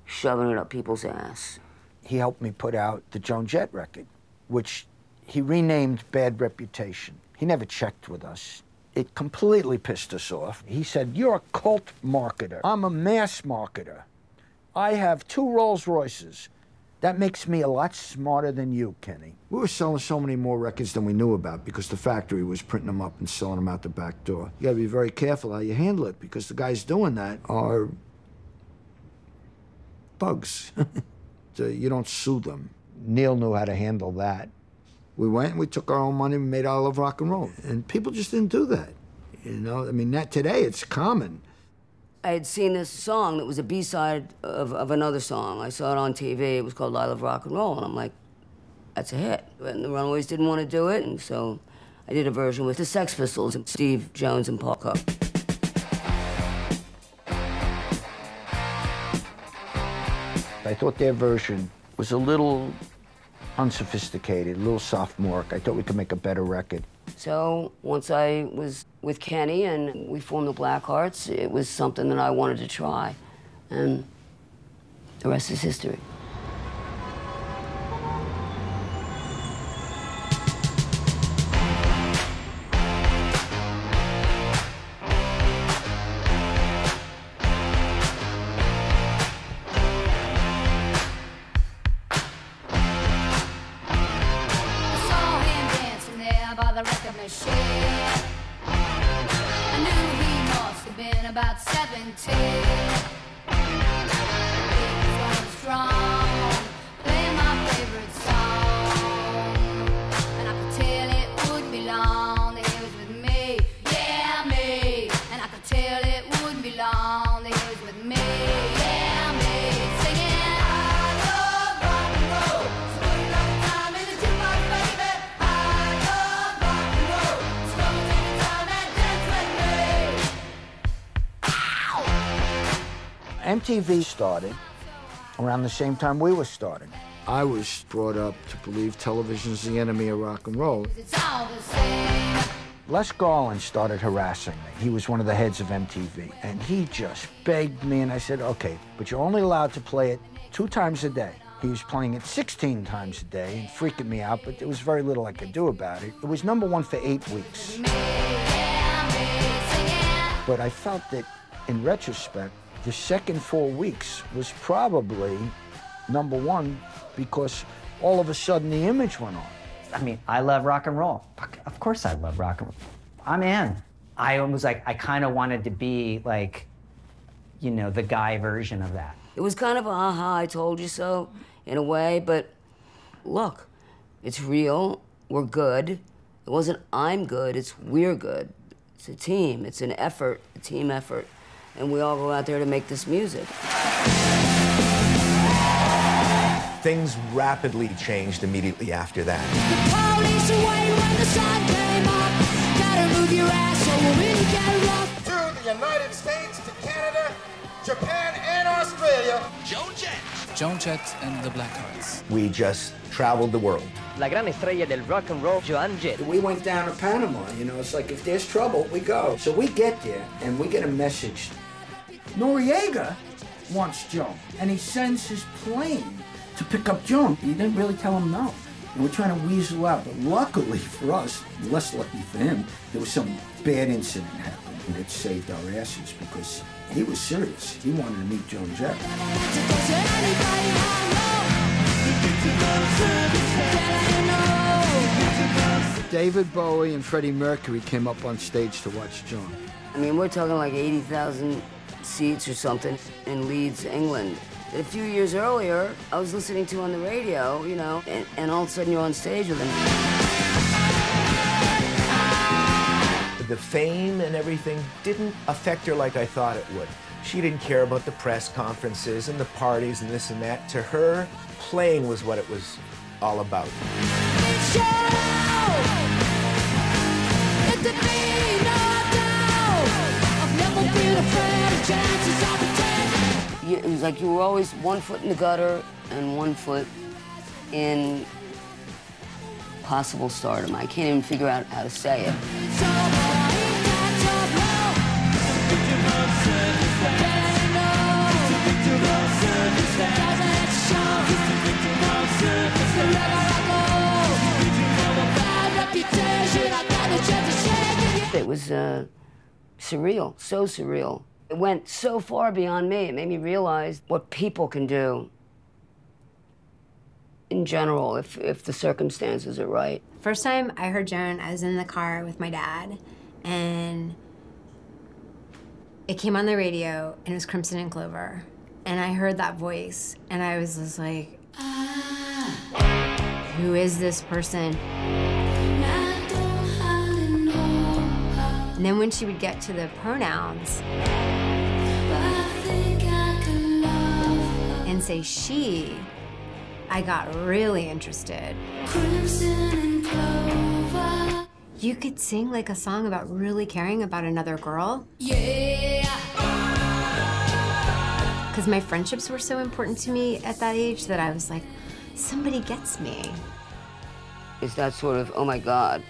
shoving it up people's ass. He helped me put out the Joan Jett record, which he renamed Bad Reputation. He never checked with us. It completely pissed us off. He said, "You're a cult marketer. I'm a mass marketer. I have 2 Rolls Royces. That makes me a lot smarter than you, Kenny." We were selling so many more records than we knew about because the factory was printing them up and selling them out the back door. You gotta be very careful how you handle it, because the guys doing that are thugs. So you don't sue them. Neil knew how to handle that. We went and we took our own money and made I Love Rock and Roll. And people just didn't do that. You know, I mean, today it's common. I had seen this song that was a B-side of another song. I saw it on TV. It was called I Love Rock and Roll, and I'm like, that's a hit. And the Runaways didn't want to do it, and so I did a version with the Sex Pistols and Steve Jones and Paul Cook. I thought their version was a little unsophisticated, a little sophomoric. I thought we could make a better record. So once I was with Kenny and we formed the Blackhearts, it was something that I wanted to try, and the rest is history. About 17, strong, playing my favorite song, and I could tell it wouldn't be long that he was with me, yeah me, and I could tell it wouldn't be long that he was with me, yeah me, singing I love rock and roll, so put it on time in the jukebox, baby. I love rock and roll, so come and take the time and dance with me. MTV started around the same time we were starting. I was brought up to believe television's the enemy of rock and roll. Les Garland started harassing me. He was one of the heads of MTV, and he just begged me, and I said, okay, but you're only allowed to play it 2 times a day. He was playing it 16 times a day and freaking me out, but there was very little I could do about it. It was #1 for 8 weeks. But I felt that, in retrospect, the second 4 weeks was probably #1 because all of a sudden the image went on. I mean, I love rock and roll. Of course I love rock and roll. I'm in. I was like, I kind of wanted to be like, you know, the guy version of that. It was kind of a ha-ha, I told you so, in a way, but look, it's real, we're good, It wasn't I'm good, it's we're good. It's a team, it's an effort, a team effort. And we all go out there to make this music. Things rapidly changed immediately after that. Police away when the sun came up. Gotta move your ass so we'll really get rough. To the United States, to Canada, Japan, and Australia. Joan, Jett, and the Blackhearts. We just traveled the world. La gran estrella del rock and roll, Joan Jett. We went down to Panama, you know, it's like if there's trouble, we go. So we get there and we get a message. Noriega wants Joan, and he sends his plane to pick up Joan. He didn't really tell him no. And we're trying to weasel out, but luckily for us, less lucky for him, there was some bad incident happened, and it saved our asses because he was serious. He wanted to meet Joan Jett. David Bowie and Freddie Mercury came up on stage to watch Joan. I mean, we're talking like 80,000 seats or something in Leeds, England. A few years earlier, I was listening to on the radio, you know, and all of a sudden you're on stage with them. The fame and everything didn't affect her like I thought it would. She didn't care about the press conferences and the parties and this and that. To her, playing was what it was all about. It was like you were always one foot in the gutter and one foot in possible stardom. I can't even figure out how to say it. It was surreal, so surreal. It went so far beyond me. It made me realize what people can do in general if the circumstances are right. First time I heard Joan, I was in the car with my dad, and it came on the radio, and it was Crimson and Clover. And I heard that voice, and I was just like, who is this person? And then when she would get to the pronouns and say she, I got really interested. You could sing like a song about really caring about another girl. Yeah. Because my friendships were so important to me at that age that I was like, somebody gets me. It's that sort of, oh my God,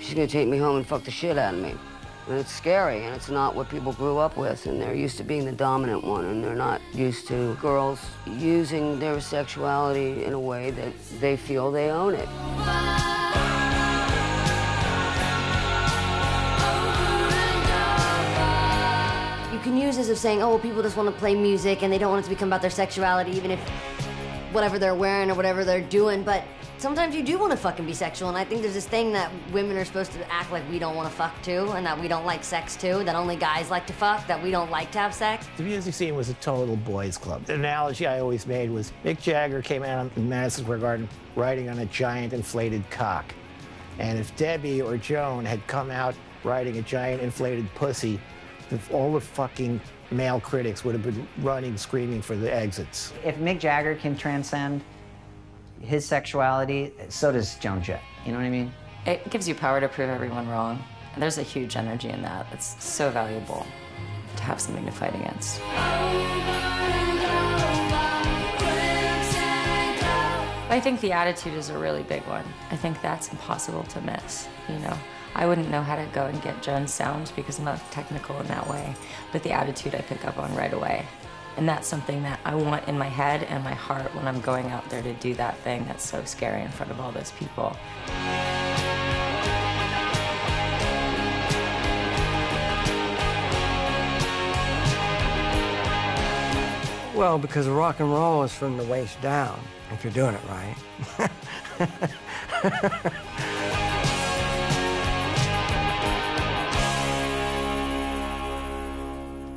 she's gonna take me home and fuck the shit out of me. And it's scary, and it's not what people grew up with, and they're used to being the dominant one, and they're not used to girls using their sexuality in a way that they feel they own it. You can use this of saying, oh, well, people just want to play music and they don't want it to become about their sexuality, even if whatever they're wearing or whatever they're doing, but sometimes you do want to fucking be sexual, and I think there's this thing that women are supposed to act like we don't want to fuck too, and that we don't like sex too, that only guys like to fuck, that we don't like to have sex. The music scene was a total boys' club. The analogy I always made was Mick Jagger came out in Madison Square Garden riding on a giant inflated cock. And if Debbie or Joan had come out riding a giant inflated pussy, all the fucking male critics would have been running, screaming for the exits. If Mick Jagger can transcend his sexuality, so does Joan Jett. You know what I mean? It gives you power to prove everyone wrong. And there's a huge energy in that. It's so valuable to have something to fight against. I think the attitude is a really big one. I think that's impossible to miss, you know? I wouldn't know how to go and get Joan's sound because I'm not technical in that way, but the attitude I pick up on right away. And that's something that I want in my head and my heart when I'm going out there to do that thing that's so scary in front of all those people. Well, because rock and roll is from the waist down, if you're doing it right.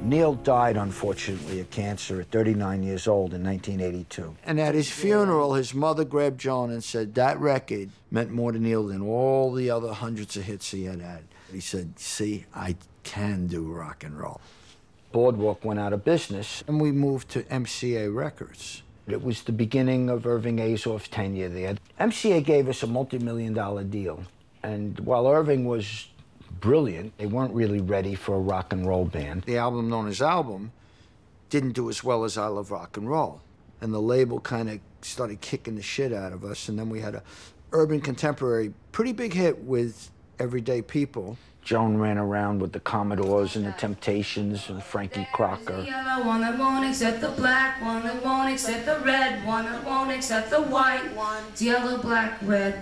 Neil died, unfortunately, of cancer at 39 years old in 1982. And at his funeral, his mother grabbed Joan and said that record meant more to Neil than all the other hundreds of hits he had had. He said, see, I can do rock and roll. Boardwalk went out of business, and we moved to MCA Records. It was the beginning of Irving Azoff's tenure there. MCA gave us a multi-million-dollar deal, and while Irving was brilliant, they weren't really ready for a rock and roll band. The album known as Album didn't do as well as I Love Rock and Roll, and the label kind of started kicking the shit out of us, and then we had a urban contemporary, pretty big hit with Everyday People. Joan ran around with the Commodores and the Temptations and Frankie Crocker. The yellow one that won't accept the black one, that won't accept the red one, that won't accept the white one. It's yellow, black, red,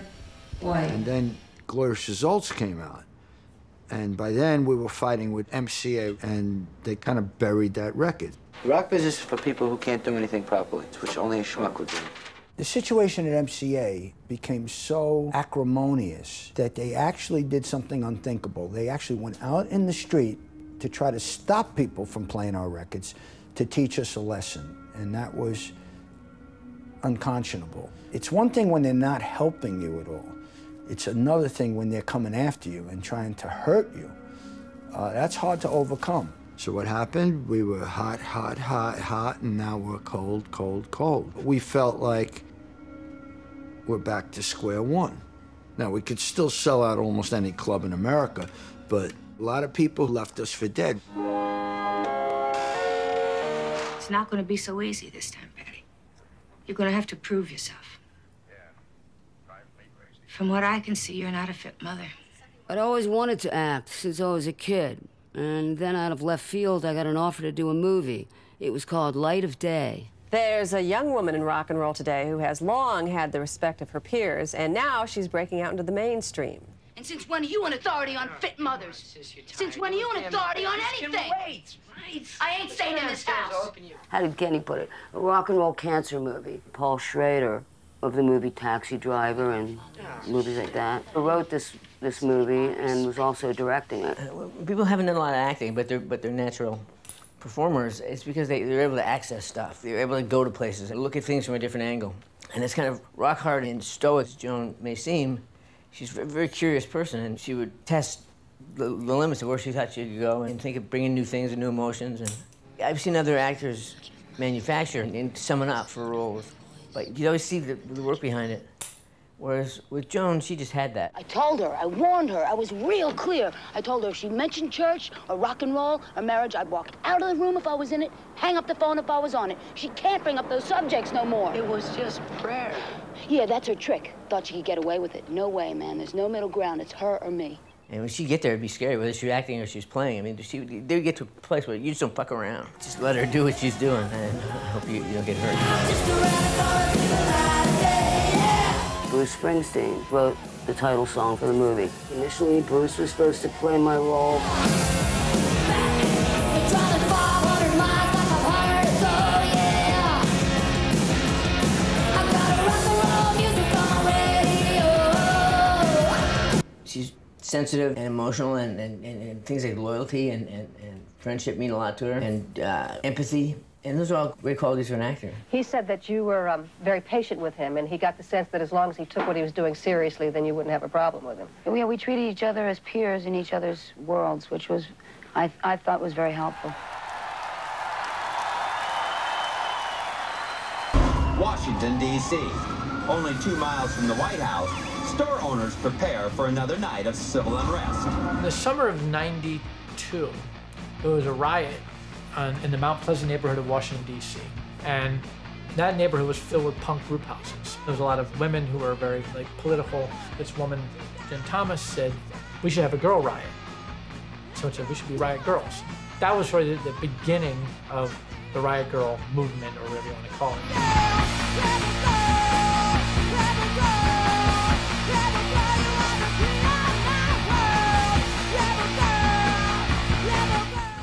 white. And then Glorious Results came out. And by then, we were fighting with MCA, and they kind of buried that record. The rock business is for people who can't do anything properly, which only a schmuck would do. The situation at MCA became so acrimonious that they actually did something unthinkable. They actually went out in the street to try to stop people from playing our records, to teach us a lesson, and that was unconscionable. It's one thing when they're not helping you at all. It's another thing when they're coming after you and trying to hurt you. That's hard to overcome. So what happened? We were hot, hot, hot, hot, and now we're cold, cold, cold. We felt like we're back to square one. Now, we could still sell out almost any club in America, but a lot of people left us for dead. It's not going to be so easy this time, Patty. You're going to have to prove yourself. From what I can see, you're not a fit mother. I'd always wanted to act since I was a kid. And then out of left field, I got an offer to do a movie. It was called Light of Day. There's a young woman in rock and roll today who has long had the respect of her peers, and now she's breaking out into the mainstream. And since when are you an authority on fit mothers? Since when are you an authority on anything? I ain't staying in this house. How did Kenny put it? A rock and roll cancer movie. Paul Schrader of the movie Taxi Driver and movies like that. I wrote this movie and was also directing it. People haven't done a lot of acting, but they're natural performers. It's because they're able to access stuff. They're able to go to places and look at things from a different angle. And it's kind of rock hard and stoic as Joan may seem. She's a very curious person, and she would test the limits of where she thought she could go and think of bringing new things and new emotions. And I've seen other actors manufacture and summon up for roles. But you always see the work behind it. Whereas with Joan, she just had that. I told her, I warned her, I was real clear. I told her if she mentioned church or rock and roll or marriage, I'd walk out of the room if I was in it, hang up the phone if I was on it. She can't bring up those subjects no more. It was just prayer. Yeah, that's her trick. Thought she could get away with it. No way, man. There's no middle ground. It's her or me. And when she'd get there, it'd be scary, whether she's acting or she's playing. I mean, they would get to a place where you just don't fuck around. Just let her do what she's doing, and I hope you don't get hurt. Bruce Springsteen wrote the title song for the movie. Initially, Bruce was supposed to play my role. She's sensitive and emotional, and things like loyalty and friendship mean a lot to her, and empathy. And those are all great qualities for an actor. He said that you were very patient with him, and he got the sense that as long as he took what he was doing seriously, then you wouldn't have a problem with him. Yeah, we treated each other as peers in each other's worlds, which was, I thought was very helpful. Washington, D.C. Only 2 miles from the White House, store owners prepare for another night of civil unrest. In the summer of '92, there was a riot in the Mount Pleasant neighborhood of Washington, D.C. And that neighborhood was filled with punk group houses. There was a lot of women who were very political. This woman, Jen Thomas, said, we should have a girl riot. Someone said, we should be riot girls. That was sort of the beginning of the riot girl movement, or whatever you want to call it.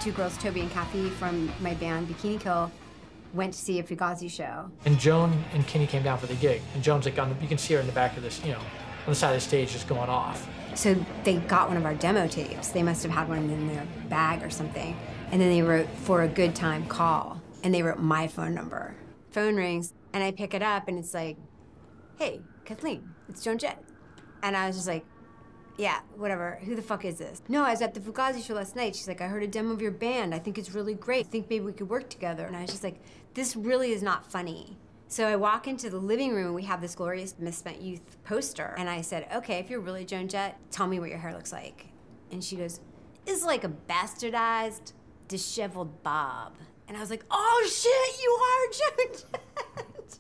Two girls, Toby and Kathy from my band Bikini Kill, went to see a Fugazi show. And Joan and Kenny came down for the gig, and Joan's like you can see her in the back of this, on the side of the stage just going off. So they got one of our demo tapes. They must have had one in their bag or something. And then they wrote, "For a good time, call." And they wrote my phone number. Phone rings, and I pick it up, and it's like, "Hey, Kathleen, it's Joan Jett." And I was just like, "Yeah, whatever. Who the fuck is this?" "No, I was at the Fugazi show last night." She's like, "I heard a demo of your band. I think it's really great. I think maybe we could work together." And I was just like, this really is not funny. So I walk into the living room, and we have this glorious Misspent Youth poster. And I said, "Okay, if you're really Joan Jett, tell me what your hair looks like." And she goes, "It's like a bastardized, disheveled bob." And I was like, "Oh shit, you are Joan Jett."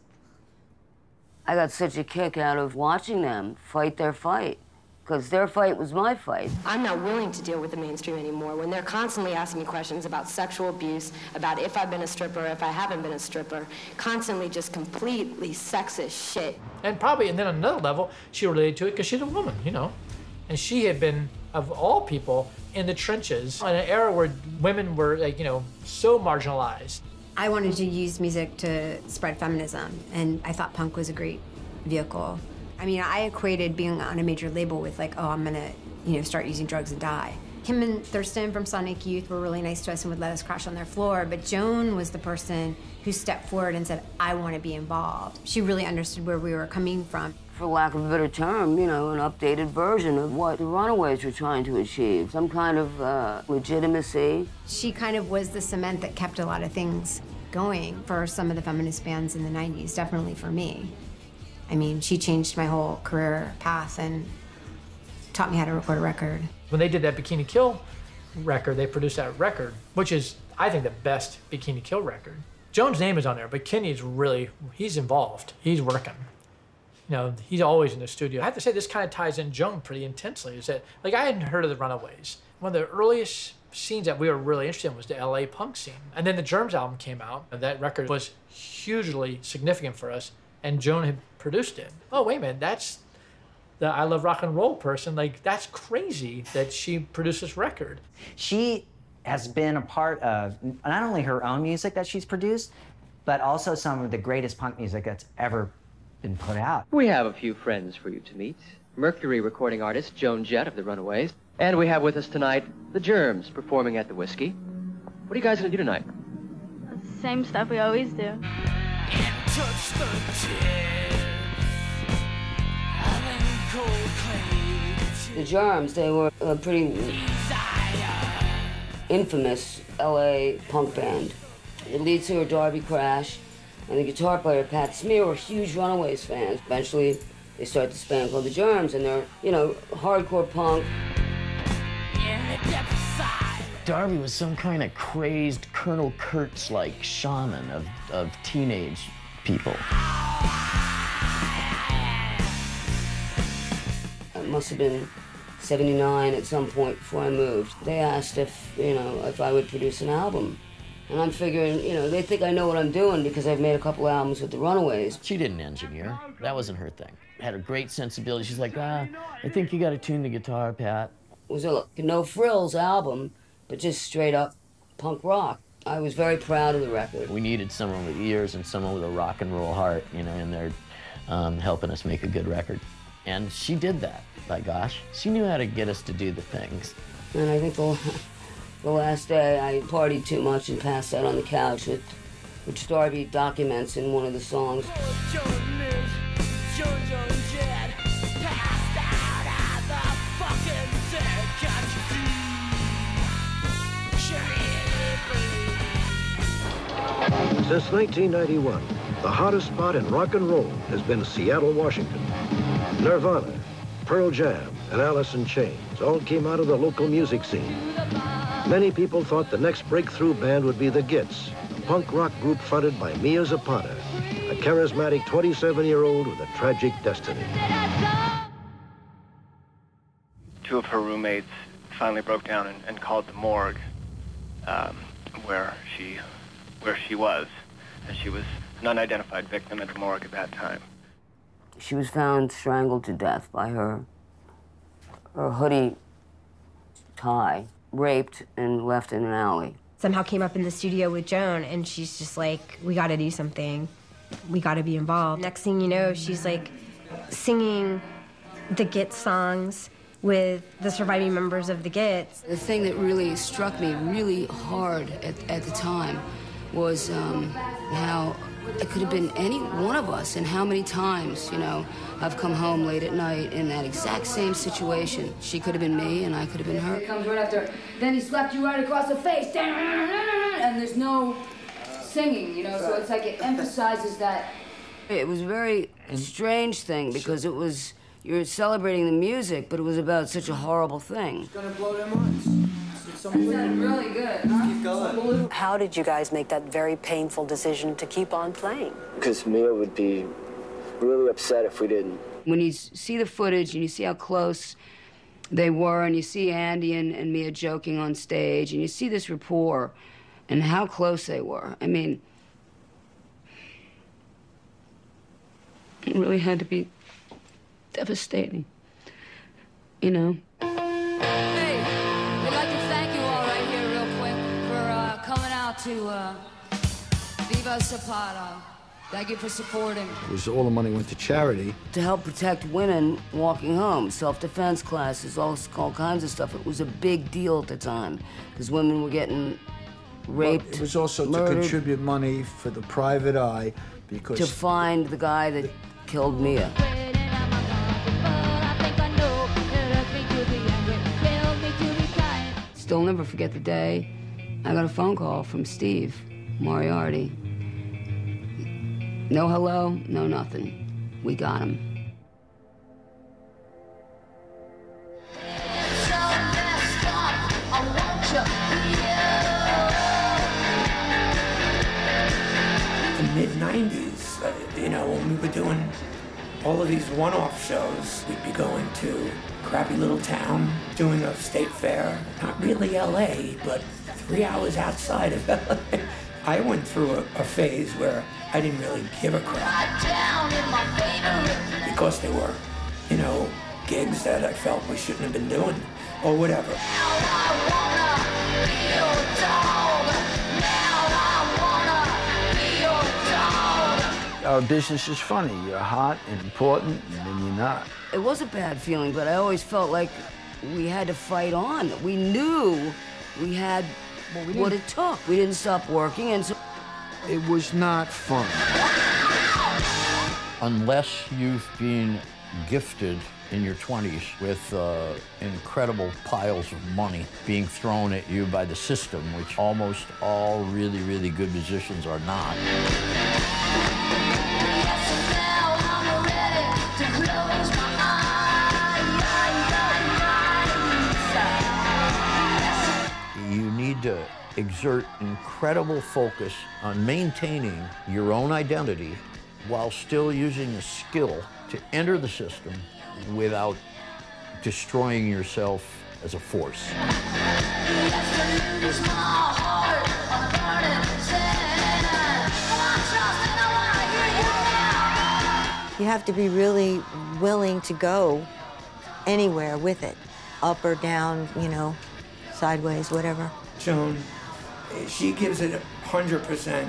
I got such a kick out of watching them fight their fight, because their fight was my fight. I'm not willing to deal with the mainstream anymore when they're constantly asking me questions about sexual abuse, about if I've been a stripper, if I haven't been a stripper, constantly just completely sexist shit. And then on another level, she related to it because she's a woman, you know? And she had been, of all people, in the trenches in an era where women were, like, you know, so marginalized. I wanted to use music to spread feminism, and I thought punk was a great vehicle. I mean, I equated being on a major label with like, oh, I'm gonna, you know, start using drugs and die. Kim and Thurston from Sonic Youth were really nice to us and would let us crash on their floor, but Joan was the person who stepped forward and said, I want to be involved. She really understood where we were coming from. For lack of a better term, you know, an updated version of what the Runaways were trying to achieve, some kind of legitimacy. She kind of was the cement that kept a lot of things going for some of the feminist bands in the 90s, definitely for me. I mean, she changed my whole career path and taught me how to record a record. When they did that Bikini Kill record, they produced that record, which is, I think, the best Bikini Kill record. Joan's name is on there, but Kenny's really, he's involved. He's working. You know, he's always in the studio. I have to say, this kind of ties in Joan pretty intensely. Is that, like, I hadn't heard of the Runaways. One of the earliest scenes that we were really interested in was the LA punk scene. And then the Germs album came out, and that record was hugely significant for us, and Joan had produced it. Oh, wait a minute, that's the I Love Rock and Roll person. Like, that's crazy that she produced this record. She has been a part of not only her own music that she's produced, but also some of the greatest punk music that's ever been put out. We have a few friends for you to meet. Mercury recording artist Joan Jett of the Runaways. And we have with us tonight the Germs performing at the Whiskey. What are you guys going to do tonight? Same stuff we always do. The Germs, they were a pretty infamous LA punk band. The lead singer, Darby Crash, and the guitar player, Pat Smear, were huge Runaways fans. Eventually, they started this band called the Germs, and they're, you know, hardcore punk. Darby was some kind of crazed Colonel Kurtz-like shaman of teenage people. It must have been 79 at some point before I moved. They asked if, you know, if I would produce an album. And I'm figuring, you know, they think I know what I'm doing because I've made a couple albums with the Runaways. She didn't engineer. That wasn't her thing. Had a great sensibility. She's like, I think you got to tune the guitar, Pat. It was a no frills album, but just straight up punk rock. I was very proud of the record. We needed someone with ears and someone with a rock and roll heart, you know, and they're helping us make a good record. And she did that, by gosh. She knew how to get us to do the things. And I think the last day I partied too much and passed out on the couch, which Darby documents in one of the songs. Since 1991, the hottest spot in rock and roll has been Seattle, Washington. Nirvana, Pearl Jam, and Alice in Chains all came out of the local music scene. Many people thought the next breakthrough band would be the Gits, a punk rock group fronted by Mia Zapata, a charismatic 27-year-old with a tragic destiny. Two of her roommates finally broke down and called the morgue, where she was, and she was an unidentified victim at the morgue at that time. She was found strangled to death by her hoodie tie, raped and left in an alley. Somehow came up in the studio with Joan, and she's just like, we gotta do something. We gotta be involved. Next thing you know, she's like singing the Git songs with the surviving members of the Gits. The thing that really struck me really hard at the time was how it could have been any one of us, and how many times, you know, I've come home late at night in that exact same situation. She could have been me, and I could have been her. It comes right after, then he slapped you right across the face, and there's no singing, you know, so it's like it emphasizes that. It was a very strange thing, because it was, you're celebrating the music, but it was about such a horrible thing. It's gonna blow their minds. It's sounded really good, huh? Keep going. How did you guys make that very painful decision to keep on playing? Because Mia would be really upset if we didn't. When you see the footage and you see how close they were, and you see Andy and Mia joking on stage, and you see this rapport and how close they were, I mean, it really had to be devastating, you know? Hey, we'd like to thank you all right here real quick for coming out to Viva Zapata. Thank you for supporting. It was all the money went to charity. To help protect women walking home, self-defense classes, all kinds of stuff. It was a big deal at the time, because women were getting raped, Well, it was also murdered, to contribute money for the private eye, because... to find the guy that killed Mia. Still never forget the day I got a phone call from Steve Moriarty. No hello, no nothing. We got him. The mid-90s, you know, when we were doing all of these one-off shows, we'd be going to a crappy little town, doing a state fair. Not really LA, but 3 hours outside of LA. I went through a phase where I didn't really give a crap. Because they were, you know, gigs that I felt we shouldn't have been doing, or whatever. Our business is funny. You're hot and important, and then you're not. It was a bad feeling, but I always felt like we had to fight on. We knew we had what it took. We didn't stop working, and so... It was not fun. Unless you've been gifted in your 20s with incredible piles of money being thrown at you by the system, which almost all really, really good musicians are not. You need to exert incredible focus on maintaining your own identity while still using a skill to enter the system without destroying yourself as a force. You have to be really willing to go anywhere with it, up or down, you know, sideways, whatever. Joan, she gives it 100%,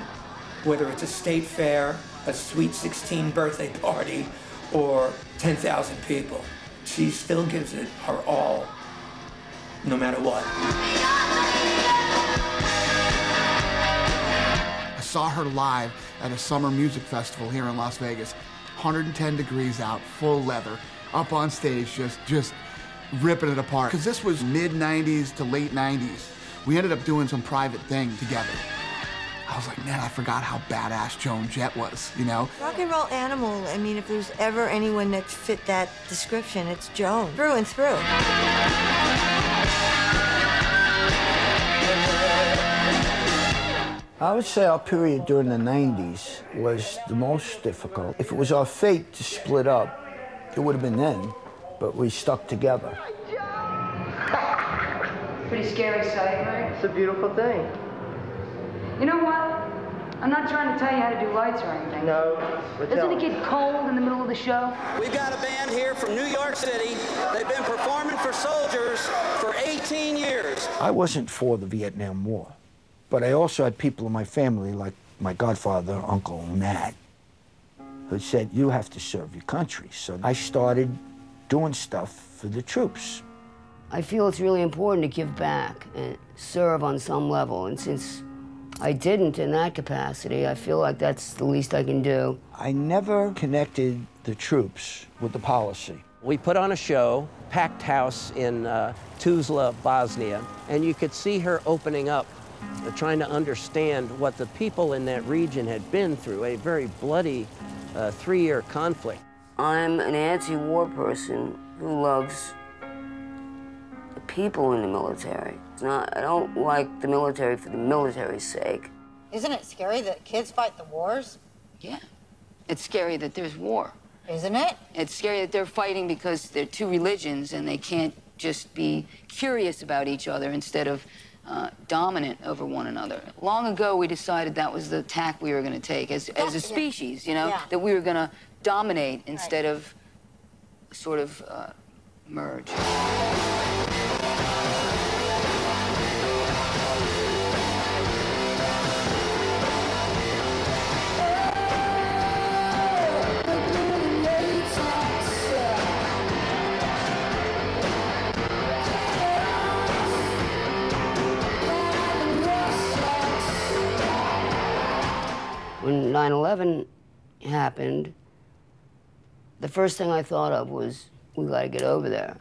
whether it's a state fair, a Sweet 16 birthday party, or 10,000 people. She still gives it her all, no matter what. I saw her live at a summer music festival here in Las Vegas. 110 degrees out, full leather, up on stage, just ripping it apart. Because this was mid-90s to late 90s. We ended up doing some private thing together. I was like, man, I forgot how badass Joan Jett was, you know? Rock and roll animal, I mean, if there's ever anyone that fit that description, it's Joan, through and through. I would say our period during the 90s was the most difficult. If it was our fate to split up, it would have been then, but we stuck together. Pretty scary sight, right? It's a beautiful thing. You know what? I'm not trying to tell you how to do lights or anything. No. Doesn't it get cold in the middle of the show? We've got a band here from New York City. They've been performing for soldiers for 18 years. I wasn't for the Vietnam War, but I also had people in my family, like my godfather, Uncle Nat, who said, you have to serve your country. So I started doing stuff for the troops. I feel it's really important to give back and serve on some level, and since I didn't in that capacity, I feel like that's the least I can do. I never connected the troops with the policy. We put on a show, packed house in Tuzla, Bosnia, and you could see her opening up, trying to understand what the people in that region had been through, a very bloody 3-year conflict. I'm an anti-war person who loves the people in the military. I don't like the military for the military's sake. Isn't it scary that kids fight the wars? Yeah. It's scary that there's war. Isn't it? It's scary that they're fighting because they're two religions and they can't just be curious about each other instead of dominant over one another. Long ago, we decided that was the tack we were going to take as a species, you know, that we were going to dominate instead of sort of merge. When 9/11 happened, the first thing I thought of was, we gotta get over there.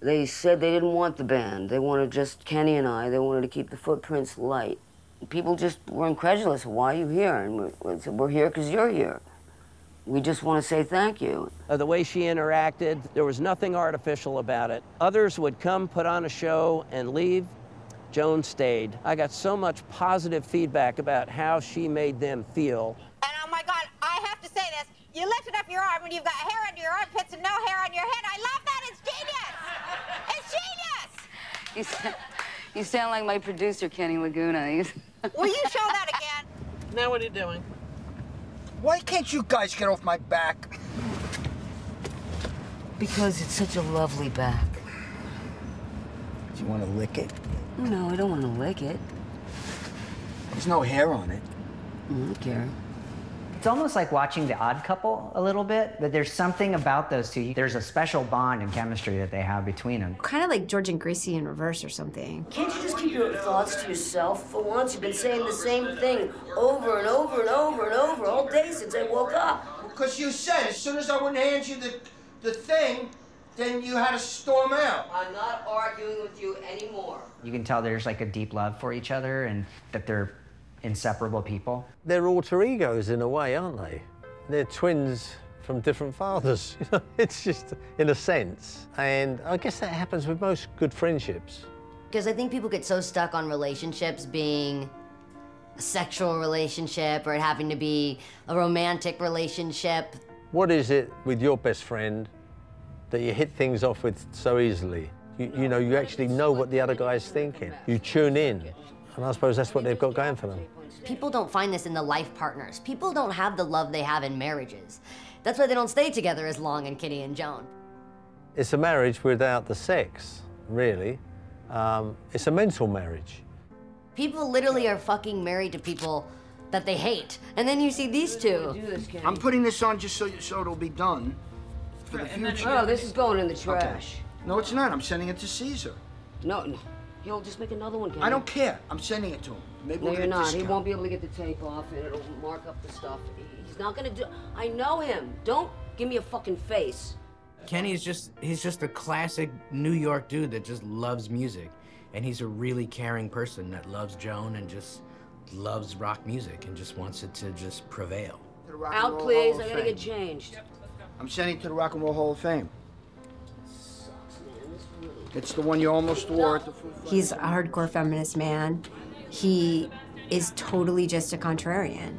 They said they didn't want the band. They wanted just Kenny and I. They wanted to keep the footprints light. People just were incredulous. Why are you here? And we said, we're here because you're here. We just want to say thank you. The way she interacted, there was nothing artificial about it. Others would come, put on a show, and leave. Joan stayed. I got so much positive feedback about how she made them feel. And oh my God, I have to say this. You lifted up your arm and you've got hair under your armpits and no hair on your head. I love that. It's genius. It's genius. You sound like my producer, Kenny Laguna. Will you show that again? Now what are you doing? Why can't you guys get off my back? Because it's such a lovely back. Do you want to lick it? No, I don't want to lick it. There's no hair on it. I don't care. It's almost like watching The Odd Couple a little bit, but there's something about those two. There's a special bond and chemistry that they have between them. Kind of like George and Gracie in reverse or something. Can't you just keep your thoughts to yourself for once? You've been saying the same thing over and over and over and over all day since I woke up. Because you said as soon as I wouldn't hand you the thing, then you had to storm out. I'm not arguing with you anymore. You can tell there's like a deep love for each other and that they're inseparable people. They're alter egos in a way, aren't they? They're twins from different fathers. You know, it's just in a sense. And I guess that happens with most good friendships. Because I think people get so stuck on relationships being a sexual relationship or it having to be a romantic relationship. What is it with your best friend that you hit things off with so easily? You know, you actually know what the other guy's thinking. You tune in, and I suppose that's what they've got going for them. People don't find this in the life partners. People don't have the love they have in marriages. That's why they don't stay together as long in Kenny and Joan. It's a marriage without the sex, really. It's a mental marriage. People literally are fucking married to people that they hate. And then you see these two. I'm putting this on just so it'll be done for the future. Oh, this is going in the trash. Okay. No, it's not. I'm sending it to Caesar. No. He'll just make another one, Kenny. I don't care. I'm sending it to him. Maybe no, we'll you're get a not. discount. He won't be able to get the tape off, and it'll mark up the stuff. He's not gonna do. I know him. Don't give me a fucking face. Kenny's he's just a classic New York dude that just loves music. And he's a really caring person that loves Joan and just loves rock music and just wants it to just prevail. Out, please. I gotta get changed. I'm sending it to the Rock and Roll Hall of Fame. It's the one you almost wore at the Foo Fighters. He's a hardcore feminist man. He is totally just a contrarian.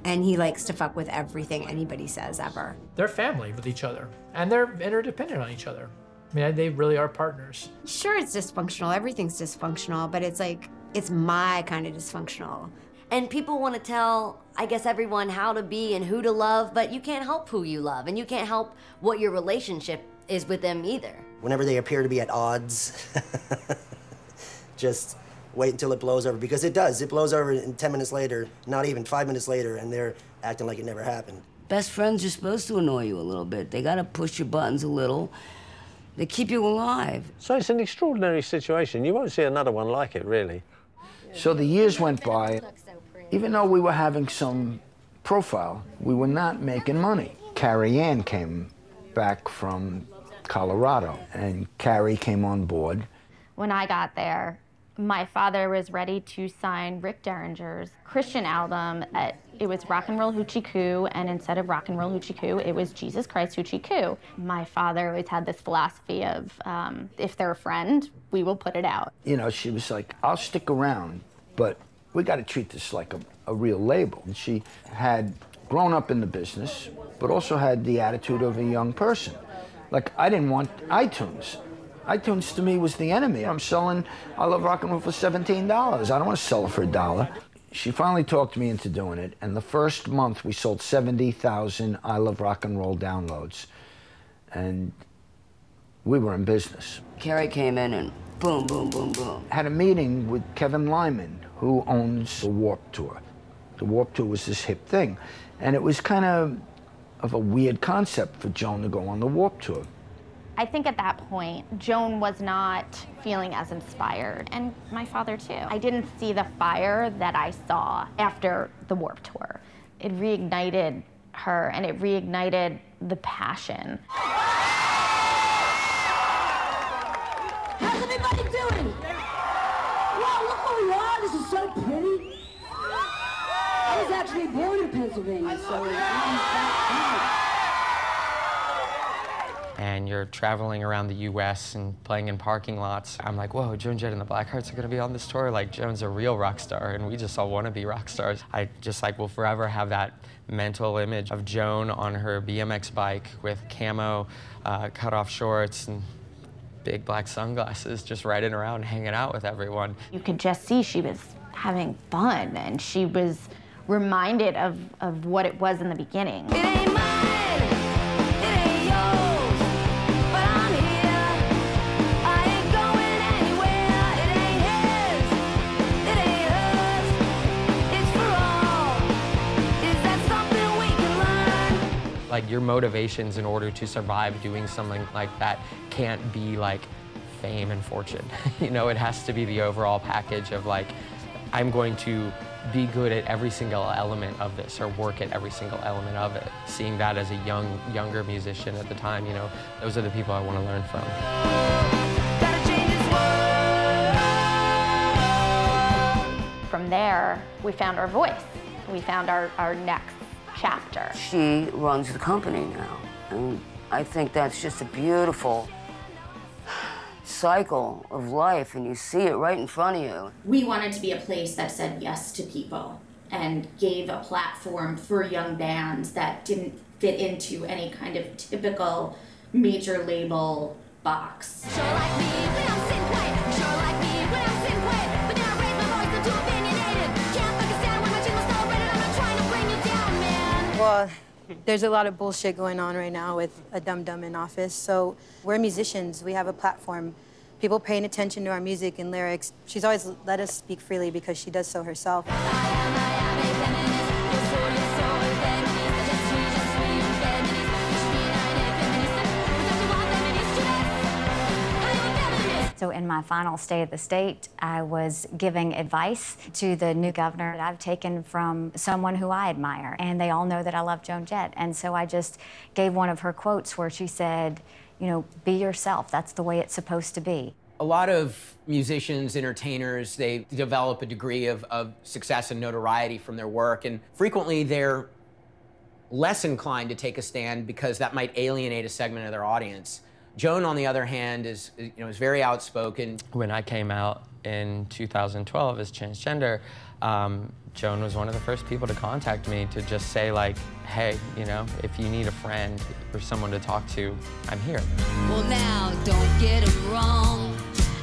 And he likes to fuck with everything anybody says ever. They're family with each other, and they're interdependent on each other. I mean, they really are partners. Sure, it's dysfunctional. Everything's dysfunctional, but it's like, it's my kind of dysfunctional. And people want to tell, I guess, everyone how to be and who to love, but you can't help who you love, and you can't help what your relationship is with them either. Whenever they appear to be at odds, just wait until it blows over, because it does. It blows over in 10 minutes later, not even 5 minutes later, and they're acting like it never happened. Best friends are supposed to annoy you a little bit. They gotta push your buttons a little. They keep you alive. So it's an extraordinary situation. You won't see another one like it, really. So the years went by. Even though we were having some profile, we were not making money. Carrie Ann came back from Colorado, and Carrie came on board. When I got there, my father was ready to sign Rick Derringer's Christian album. It was Rock and Roll Hoochie Coo, and instead of Rock and Roll Hoochie Coo, it was Jesus Christ Hoochie Coo. My father always had this philosophy of, if they're a friend, we will put it out. You know, she was like, I'll stick around, but we got to treat this like a real label. And she had grown up in the business, but also had the attitude of a young person. Like, I didn't want iTunes. iTunes to me was the enemy. I'm selling I Love Rock and Roll for $17. I don't want to sell it for $1. She finally talked me into doing it, and the first month we sold 70,000 I Love Rock and Roll downloads. And we were in business. Carrie came in and boom, boom, boom, boom. Had a meeting with Kevin Lyman, who owns the Warped Tour. The Warped Tour was this hip thing. And it was kind of a weird concept for Joan to go on the Warped Tour. I think at that point, Joan was not feeling as inspired, and my father too. I didn't see the fire that I saw after the Warped Tour. It reignited her, and it reignited the passion. How's everybody doing? Wow, look where we are. This is so pretty. I was actually born in Pennsylvania, so and you're traveling around the U.S. and playing in parking lots. I'm like, whoa, Joan Jett and the Blackhearts are gonna be on this tour? Like, Joan's a real rock star, and we just all wanna be rock stars. I just like will forever have that mental image of Joan on her BMX bike with camo, cut-off shorts, and big black sunglasses, just riding around, hanging out with everyone. You could just see she was having fun, and she was reminded of what it was in the beginning. It ain't mine, it ain't yours, but I'm here. I ain't going anywhere. It ain't his, it ain't hers. It's for all. Is that something we can learn? Like, your motivations in order to survive doing something like that can't be like fame and fortune. You know, it has to be the overall package of like, I'm going to be good at every single element of this, or work at every single element of it. Seeing that as a younger musician at the time, you know, those are the people I want to learn from. From there, we found our voice. We found our next chapter. She runs the company now, and I think that's just a beautiful cycle of life, and you see it right in front of you. We wanted to be a place that said yes to people and gave a platform for young bands that didn't fit into any kind of typical major label box. Sure like me when I'm sitting quiet. Sure like me when I'm sitting quiet. But then I raise my voice, I'm too opinionated. Can't fucking stand when my chin was celebrated. I'm not trying to bring you down, man. Well, there's a lot of bullshit going on right now with a dum-dum in office. So we're musicians. We have a platform. People paying attention to our music and lyrics. She's always let us speak freely because she does so herself. So in my final stay at the state, I was giving advice to the new governor that I've taken from someone who I admire, and they all know that I love Joan Jett. And so I just gave one of her quotes where she said, you know, be yourself. That's the way it's supposed to be. A lot of musicians, entertainers, they develop a degree of success and notoriety from their work, and frequently they're less inclined to take a stand because that might alienate a segment of their audience. Joan, on the other hand, is very outspoken. When I came out in 2012 as transgender, Joan was one of the first people to contact me to just say, like, hey, you know, if you need a friend or someone to talk to, I'm here. Well, now, don't get him wrong,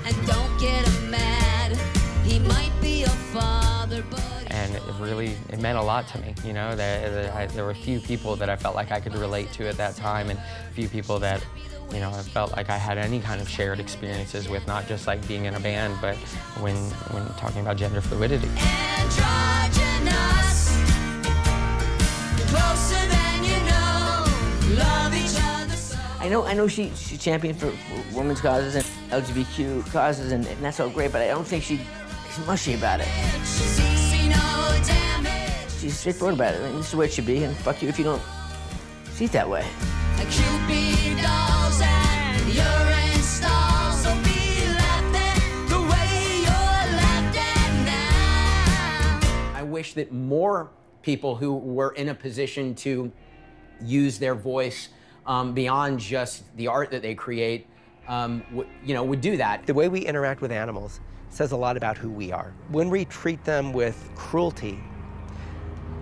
and don't get him mad. He might be a father, but... And it meant a lot to me, you know. There were a few people that I felt like I could relate to at that time, and a few people that, you know, I felt like I had any kind of shared experiences with, not just like being in a band, but when talking about gender fluidity. Androgynous, closer than you know, love each other so. I know she championed for women's causes and LGBTQ causes, and that's all great, but I don't think she's mushy about it. She's straightforward about it. I mean, this is the way it should be, and fuck you if you don't see it that way. I wish that more people who were in a position to use their voice beyond just the art that they create, would do that. The way we interact with animals says a lot about who we are. When we treat them with cruelty,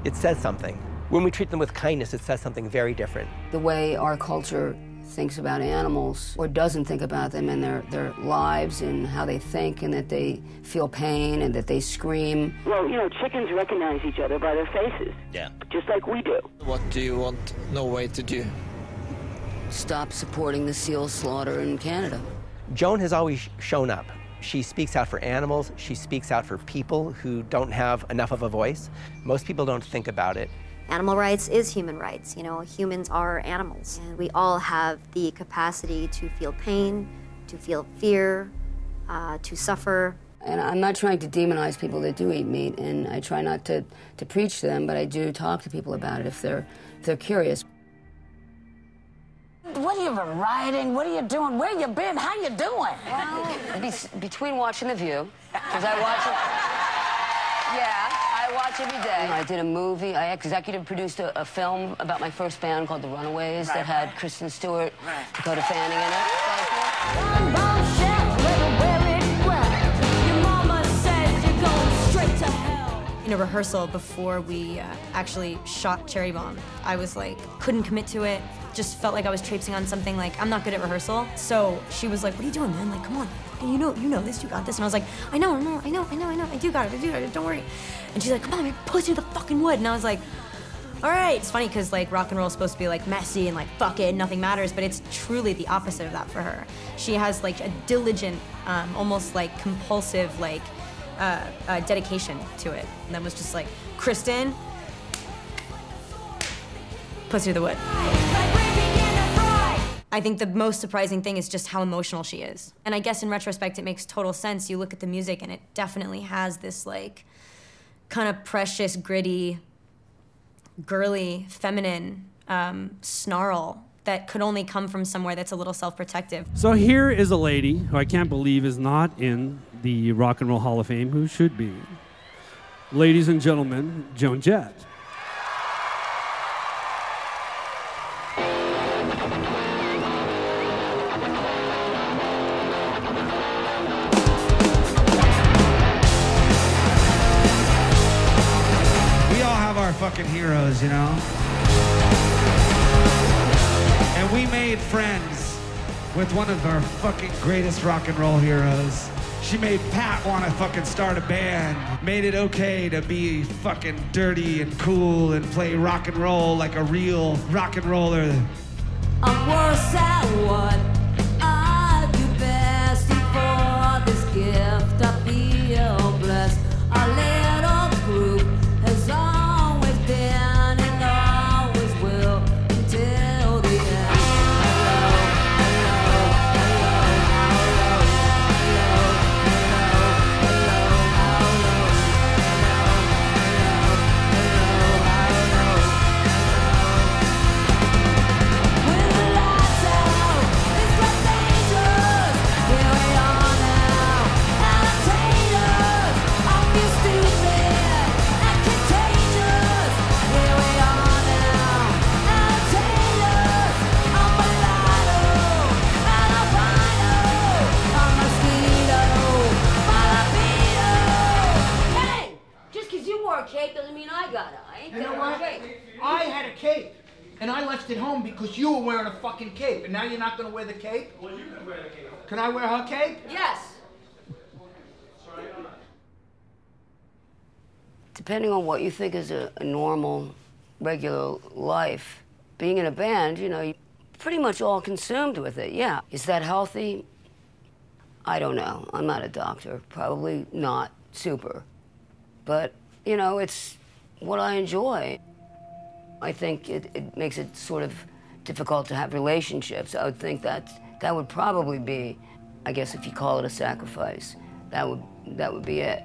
it says something. When we treat them with kindness, it says something very different. The way our culture thinks about animals or doesn't think about them and their lives and how they think and that they feel pain and that they scream. Well, chickens recognize each other by their faces. Yeah. Just like we do. What do you want Norway to do? Stop supporting the seal slaughter in Canada. Joan has always shown up. She speaks out for animals. She speaks out for people who don't have enough of a voice. Most people don't think about it. Animal rights is human rights. Humans are animals. And we all have the capacity to feel pain, to feel fear, to suffer. And I'm not trying to demonize people that do eat meat, and I try not to preach to them, but I do talk to people about it if they're curious. What have you been writing? What are you doing? Where you been? How you doing? Well, between watching The View, because I watch it. Yeah, I watch every day. I did a movie. I executive produced a film about my first band called The Runaways that had Kristen Stewart, Dakota Fanning in it. In a rehearsal before we actually shot Cherry Bomb, I was like, couldn't commit to it. Just felt like I was traipsing on something, like, I'm not good at rehearsal. So she was like, what are you doing, man? Like, come on. You know this, you got this. And I was like, I know, I do got it, don't worry. And she's like, come on, man, push you the fucking wood. And I was like, all right. It's funny, because, like, rock and roll is supposed to be, like, messy and, like, fuck it, nothing matters, but it's truly the opposite of that for her. She has, like, a diligent, almost, like, compulsive, like, dedication to it. And that was just like, Kristen, pussy to the wood. I think the most surprising thing is just how emotional she is. And I guess in retrospect, it makes total sense. You look at the music and it definitely has this like, kind of precious, gritty, girly, feminine snarl that could only come from somewhere that's a little self-protective. So here is a lady who I can't believe is not in the Rock and Roll Hall of Fame, who should be. Ladies and gentlemen, Joan Jett. We all have our fucking heroes, you know? And we made friends with one of our fucking greatest rock and roll heroes. She made Pat want to fucking start a band. Made it okay to be fucking dirty and cool and play rock and roll like a real rock and roller. I'm worse at what I do best. For this gift I feel blessed. Our little group has always been and always will until the end. Cape doesn't mean I got it. I ain't You know got what? a cape. I had a cape, and I left it home because you were wearing a fucking cape, and now you're not gonna wear the cape? Well, you can wear the cape. Can I wear her cape? Yes. Depending on what you think is a normal, regular life, being in a band, you know, you're pretty much all consumed with it, yeah. Is that healthy? I don't know. I'm not a doctor. Probably not super. But, you know, it's what I enjoy. I think it makes it sort of difficult to have relationships. I would think that would probably be, I guess if you call it a sacrifice, that would be it.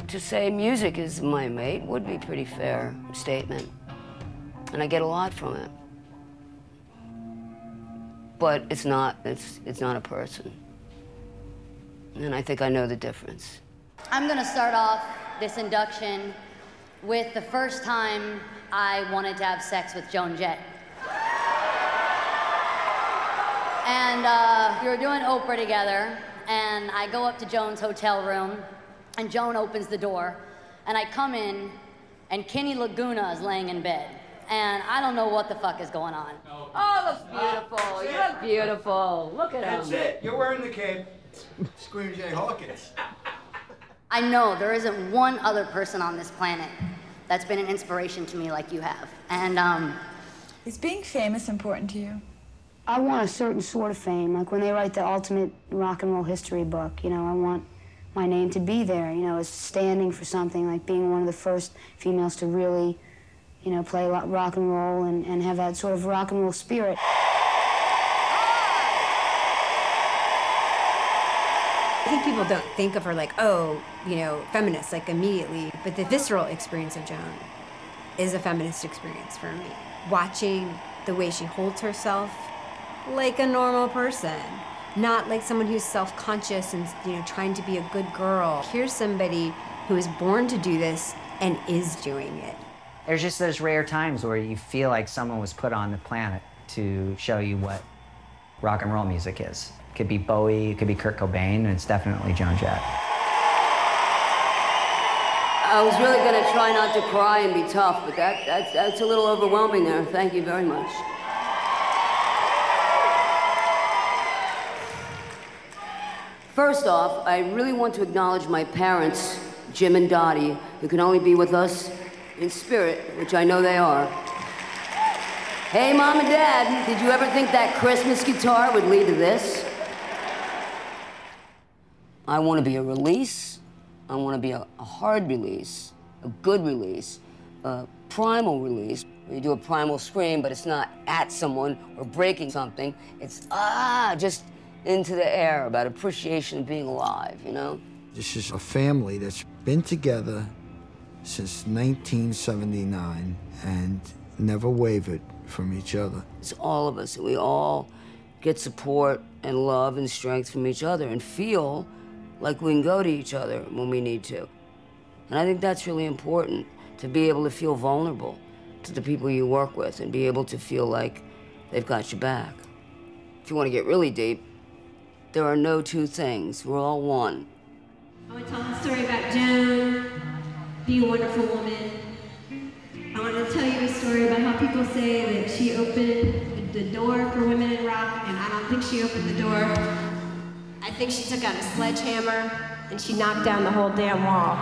To say music is my mate would be a pretty fair statement. And I get a lot from it. But it's not a person. And I think I know the difference. I'm gonna start off this induction with the first time I wanted to have sex with Joan Jett. And we were doing Oprah together, and I go up to Joan's hotel room, and Joan opens the door, and I come in, and Kenny Laguna is laying in bed. And I don't know what the fuck is going on. Oh, looks beautiful. You look beautiful. Look at him. That's it. You're wearing the cape. Scream Jay Hawkins. I know there isn't one other person on this planet that's been an inspiration to me like you have. And, Is being famous important to you? I want a certain sort of fame, like when they write the ultimate rock and roll history book, you know, I want my name to be there, you know, as standing for something, like being one of the first females to really, you know, play rock and roll and have that sort of rock and roll spirit. I think people don't think of her like, oh, you know, feminist, like immediately, but the visceral experience of Joan is a feminist experience for me. Watching the way she holds herself like a normal person, not like someone who's self-conscious and, you know, trying to be a good girl. Here's somebody who is born to do this and is doing it. There's just those rare times where you feel like someone was put on the planet to show you what rock and roll music is. It could be Bowie, it could be Kurt Cobain, and it's definitely Joan Jett. I was really gonna try not to cry and be tough, but that's a little overwhelming there. Thank you very much. First off, I really want to acknowledge my parents, Jim and Dottie, who can only be with us in spirit, which I know they are. Hey, Mom and Dad, did you ever think that Christmas guitar would lead to this? I want to be a release. I want to be a hard release, a good release, a primal release. You do a primal scream, but it's not at someone or breaking something. It's, just into the air about appreciation of being alive, you know? This is a family that's been together since 1979 and never wavered from each other. It's all of us, and we all get support and love and strength from each other and feel like we can go to each other when we need to. And I think that's really important, to be able to feel vulnerable to the people you work with and be able to feel like they've got your back. If you want to get really deep, there are no two things. We're all one. I want to tell a story about Joan, being a wonderful woman. I want to tell you a story about how people say that she opened the door for women in rock, and I don't think she opened the door. I think she took out a sledgehammer and she knocked down the whole damn wall.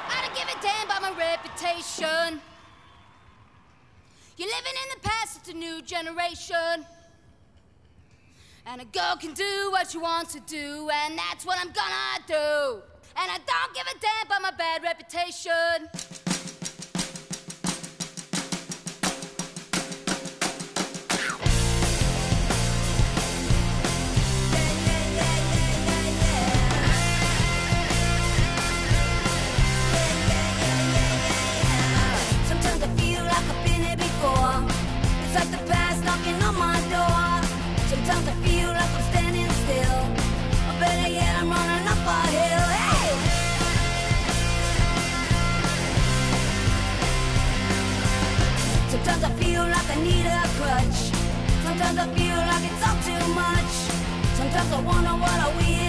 I don't give a damn about my reputation. You're living in the past, it's a new generation. And a girl can do what she wants to do, and that's what I'm gonna do. And I don't give a damn about my bad reputation. Sometimes I feel like I've been here before. It's like the past knocking on my door. Sometimes I feel like I'm standing still. Or better yet, I'm running up a hill. Hey! Sometimes I feel like I need a crutch. Sometimes I feel like it's all too much. Sometimes I wonder what are we